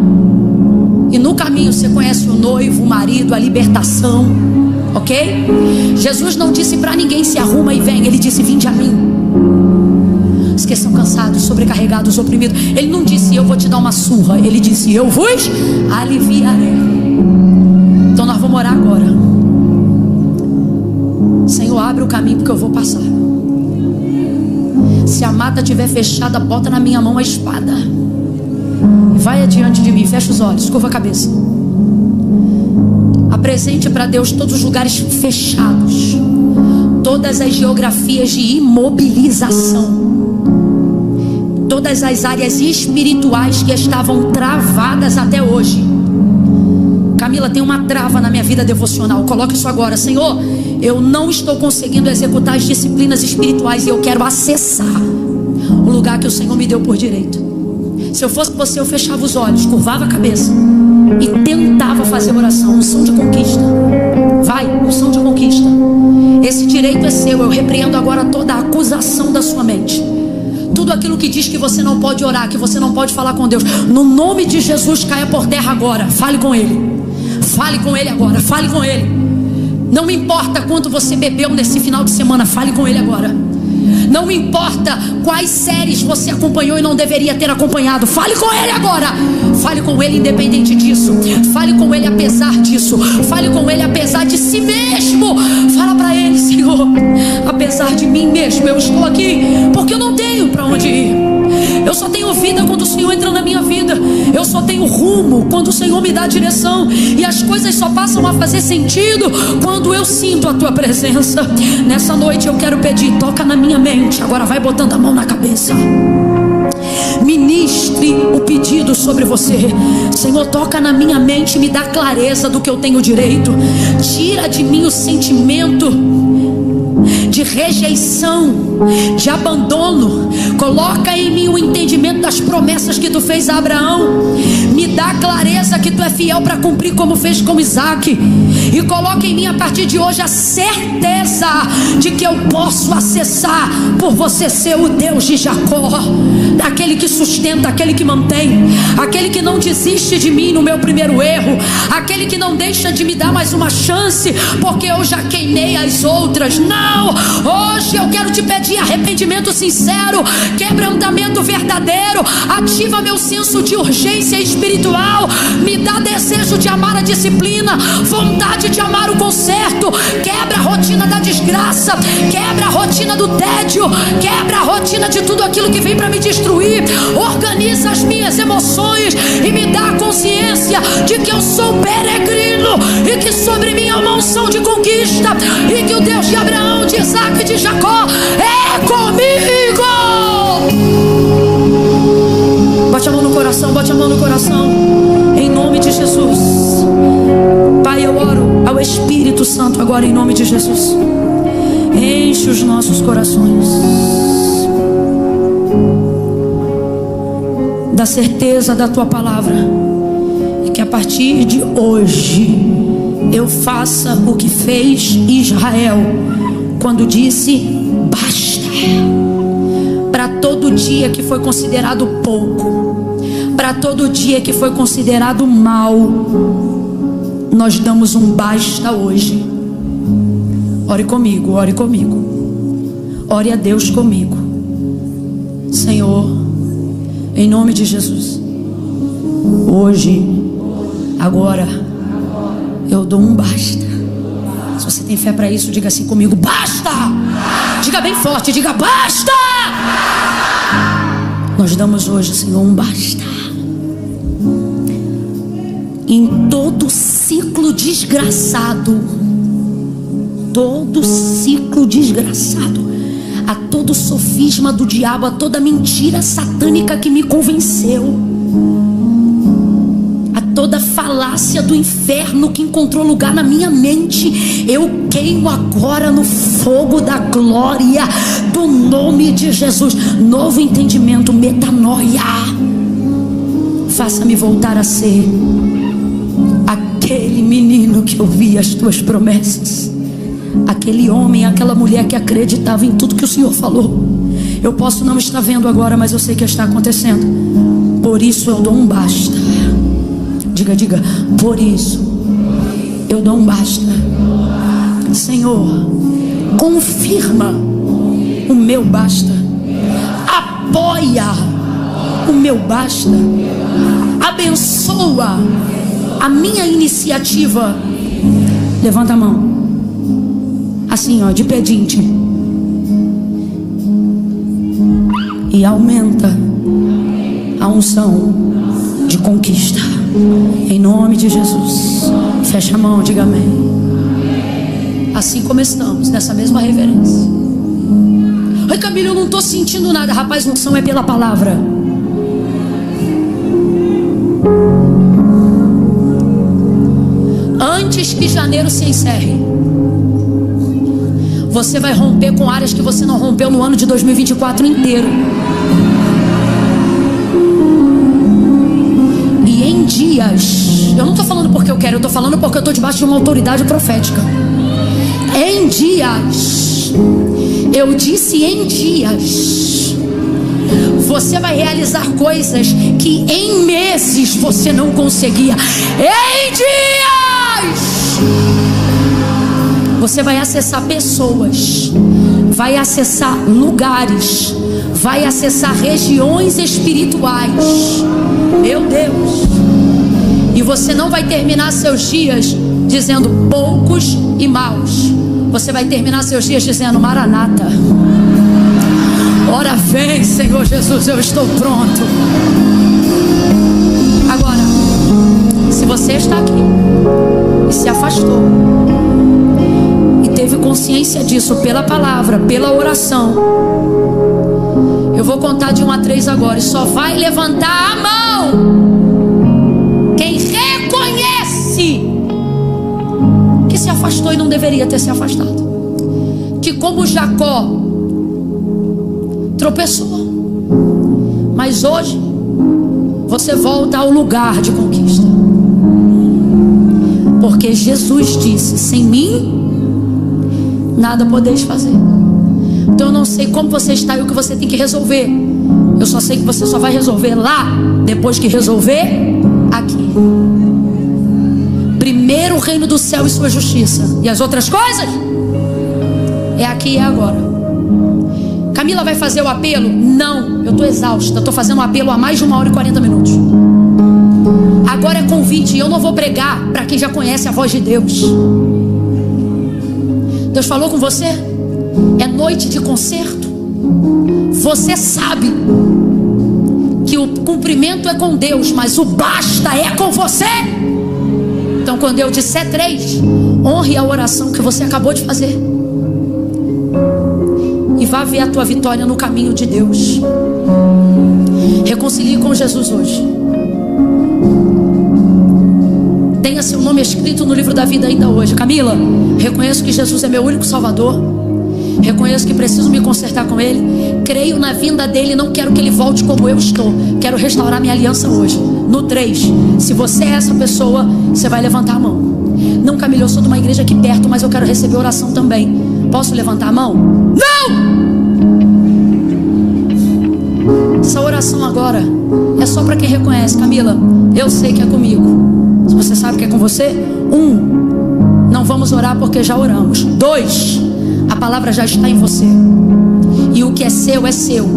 e no caminho você conhece o noivo, o marido, a libertação. Ok? Jesus não disse para ninguém se arruma e vem. Ele disse: vinde a mim, os que são cansados, sobrecarregados, oprimidos. Ele não disse: eu vou te dar uma surra. Ele disse: eu vos aliviarei. Então nós vamos orar agora. Senhor, abre o caminho porque eu vou passar. Se a mata estiver fechada, bota na minha mão a espada e vai adiante de mim. Fecha os olhos, curva a cabeça. Apresente para Deus todos os lugares fechados, todas as geografias de imobilização, todas as áreas espirituais que estavam travadas até hoje. Camila, tem uma trava na minha vida devocional. Coloque isso agora. Senhor, eu não estou conseguindo executar as disciplinas espirituais e eu quero acessar o lugar que o Senhor me deu por direito. Se eu fosse você, eu fechava os olhos, curvava a cabeça e tentava fazer oração. Unção de conquista. Vai, unção de conquista. Esse direito é seu. Eu repreendo agora toda a acusação da sua mente. Tudo aquilo que diz que você não pode orar, que você não pode falar com Deus, no nome de Jesus, caia por terra agora. Fale com Ele. Fale com Ele agora. Fale com Ele. Não me importa quanto você bebeu nesse final de semana. Fale com Ele agora. Não me importa quais séries você acompanhou e não deveria ter acompanhado. Fale com Ele agora. Fale com Ele independente disso. Fale com Ele apesar disso. Fale com Ele apesar de si mesmo. Fala para Ele: Senhor, apesar de mim mesmo, eu estou aqui porque eu não tenho para onde ir. Eu só tenho vida quando o Senhor entra na minha vida. Eu só tenho rumo quando o Senhor me dá direção. E as coisas só passam a fazer sentido quando eu sinto a Tua presença. Nessa noite eu quero pedir: toca na minha mente. Agora vai botando a mão na cabeça. Ministre o pedido sobre você. Senhor, toca na minha mente, me dá clareza do que eu tenho direito. Tira de mim o sentimento de rejeição, de abandono. Coloca em mim o entendimento das promessas que Tu fez a Abraão. Me dá clareza que Tu é fiel para cumprir como fez com Isaac. E coloca em mim a partir de hoje a certeza de que eu posso acessar por Você ser o Deus de Jacó, aquele que sustenta, aquele que mantém, aquele que não desiste de mim no meu primeiro erro, aquele que não deixa de me dar mais uma chance porque eu já queimei as outras. Não! Hoje eu quero te pedir arrependimento sincero, quebrantamento verdadeiro. Ativa meu senso de urgência espiritual. Me dá desejo de amar a disciplina, vontade de amar o conserto. Quebra a rotina da desgraça, quebra a rotina do tédio, quebra a rotina de tudo aquilo que vem para me destruir. Organiza as minhas emoções e me dá a consciência de que eu sou peregrino e que sobre mim há uma unção de conquista, e que o Deus de Abraão, de Isaac e de Jacó é comigo. Bote a mão no coração, bote a mão no coração, em nome de Jesus. Pai, eu oro ao Espírito Santo agora em nome de Jesus. Enche os nossos corações da certeza da Tua palavra, e que a partir de hoje eu faça o que fez Israel quando disse basta. Para todo dia que foi considerado pouco, para todo dia que foi considerado mal, nós damos um basta hoje. Ore comigo, ore comigo. ore a Deus comigo. Senhor, em nome de Jesus, hoje, agora, eu dou um basta. Se você tem fé para isso, diga assim comigo: basta! Diga bem forte, diga basta! Nós damos hoje, Senhor, um basta. Em todo ciclo desgraçado, a todo sofisma do diabo, a toda mentira satânica que me convenceu, a toda falácia do inferno que encontrou lugar na minha mente, eu queimo agora no fogo da glória do nome de Jesus. Novo entendimento, metanoia. Faça-me voltar a ser aquele menino que ouvia as tuas promessas, aquele homem, aquela mulher que acreditava em tudo que o Senhor falou. Eu posso não estar vendo agora, mas eu sei que está acontecendo. Por isso eu dou um basta. Diga, por isso eu dou um basta. Senhor, confirma o meu basta, apoia o meu basta, abençoa a minha iniciativa. Levanta a mão, assim ó, de pedinte, e aumenta a unção de conquista, em nome de Jesus. Fecha a mão, diga amém. Assim como estamos, nessa mesma reverência. Ai, Camila, eu não estou sentindo nada. Rapaz, unção é pela palavra. Antes que janeiro se encerre, você vai romper com áreas que você não rompeu no ano de 2024 inteiro. E em dias, eu não estou falando porque eu quero, eu estou falando porque eu estou debaixo de uma autoridade profética. Em dias, eu disse em dias, você vai realizar coisas que em meses você não conseguia. Em dias, você vai acessar pessoas, vai acessar lugares, vai acessar regiões espirituais. Meu Deus! E você não vai terminar seus dias dizendo poucos e maus. Você vai terminar seus dias dizendo: Maranata, ora vem, Senhor Jesus, eu estou pronto. Agora, se você está aqui e se afastou e teve consciência disso pela palavra, pela oração, eu vou contar de 1 a 3 agora, e só vai levantar a mão quem reconhece que se afastou e não deveria ter se afastado. Que como Jacó tropeçou, mas hoje você volta ao lugar de conquista, porque Jesus disse: sem mim nada podeis fazer. Então eu não sei como você está e o que você tem que resolver. Eu só sei que você só vai resolver lá, depois que resolver aqui. Primeiro o reino do céu e sua justiça, e as outras coisas é aqui e é agora. Camila vai fazer o apelo? Não, eu estou exausta. Estou fazendo um apelo há mais de 1 hora e 40 minutos. Agora é convite, e eu não vou pregar para quem já conhece a voz de Deus. Deus falou com você? É noite de concerto. Você sabe que o cumprimento é com Deus, mas o basta é com você. Então quando eu disser 3, honre a oração que você acabou de fazer e vá ver a tua vitória no caminho de Deus. Reconcilie com Jesus hoje. Tenha seu nome escrito no livro da vida ainda hoje. Camila, reconheço que Jesus é meu único Salvador. Reconheço que preciso me consertar com Ele. Creio na vinda dEle. Não quero que Ele volte como eu estou. Quero restaurar minha aliança hoje. No 3, se você é essa pessoa, você vai levantar a mão. Não, Camila, eu sou de uma igreja aqui perto, mas eu quero receber oração também. Posso levantar a mão? Não! Essa oração agora é só para quem reconhece. Camila, eu sei que é comigo. Se você sabe que é com você, 1, não vamos orar porque já oramos. 2, a palavra já está em você. E o que é seu é seu.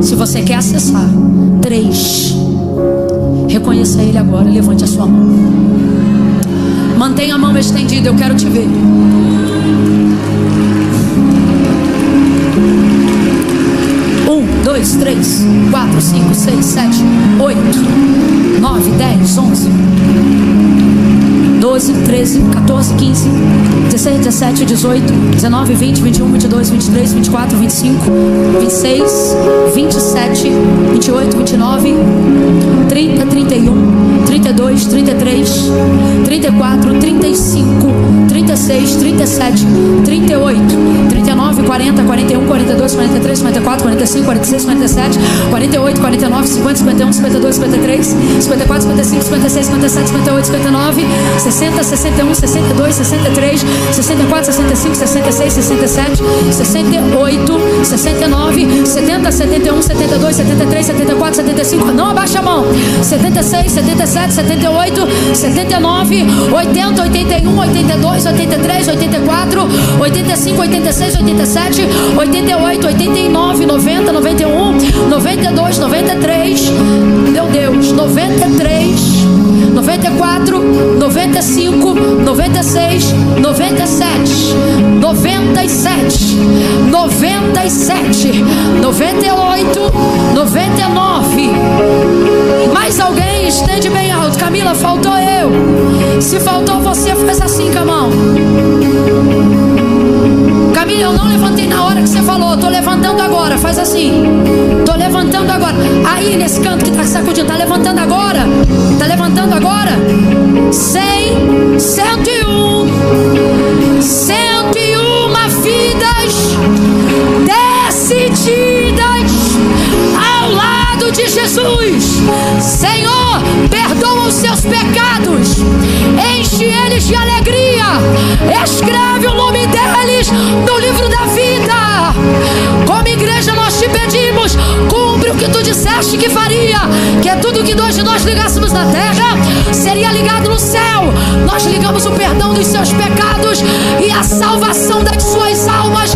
Se você quer acessar. 3. Reconheça Ele agora. Levante a sua mão. Mantenha a mão estendida. Eu quero te ver. 1, 2, 3, 4, 5, 6, 7, 8, 9, 10, 11, 12, 13, 14, 15, 16, 17, 18, 19, 20, 21, 22, 23, 24, 25, 26, 27, 28, 29, 30, 31, 32, 33, 34, 35, 36, 37, 38, 39, 40, 41, 42, 43, 44, 45, 46, 47, 48, 49, 50, 51, 52, 53, 54, 55, 56, 57, 58, 59, 60, 61, 62, 63, 64, 65, 66, 67, 68, 69, 70, 71, 72, 73, 74, 75, não abaixa a mão, 76, 77, 78, 79, 80, 81, 82, 83, 84, 85, 86, 87, 88, 89, 90, 91, 92, 93, meu Deus, 93, 94, 95, 96, 97, 97, 97, 98, 99. Mais alguém? Estende bem alto. Camila, faltou eu. Se faltou você, faz assim com a mão. Camila, eu não levantei na hora que você falou. Tô levantando agora. Faz assim. Tô levantando agora. Aí nesse canto que tá sacudindo, tá levantando agora? Tá levantando agora? 100, 101, 101 vidas decididas ao lado de Jesus. Senhor, perdoa os seus pecados, enche eles de alegria, escreve o nome deles no livro da vida. Como igreja nós te pedimos, cumpre o que tu disseste que faria, que é tudo que dois de nós ligássemos na terra seria ligado no céu. Nós ligamos o perdão dos seus pecados e a salvação das suas almas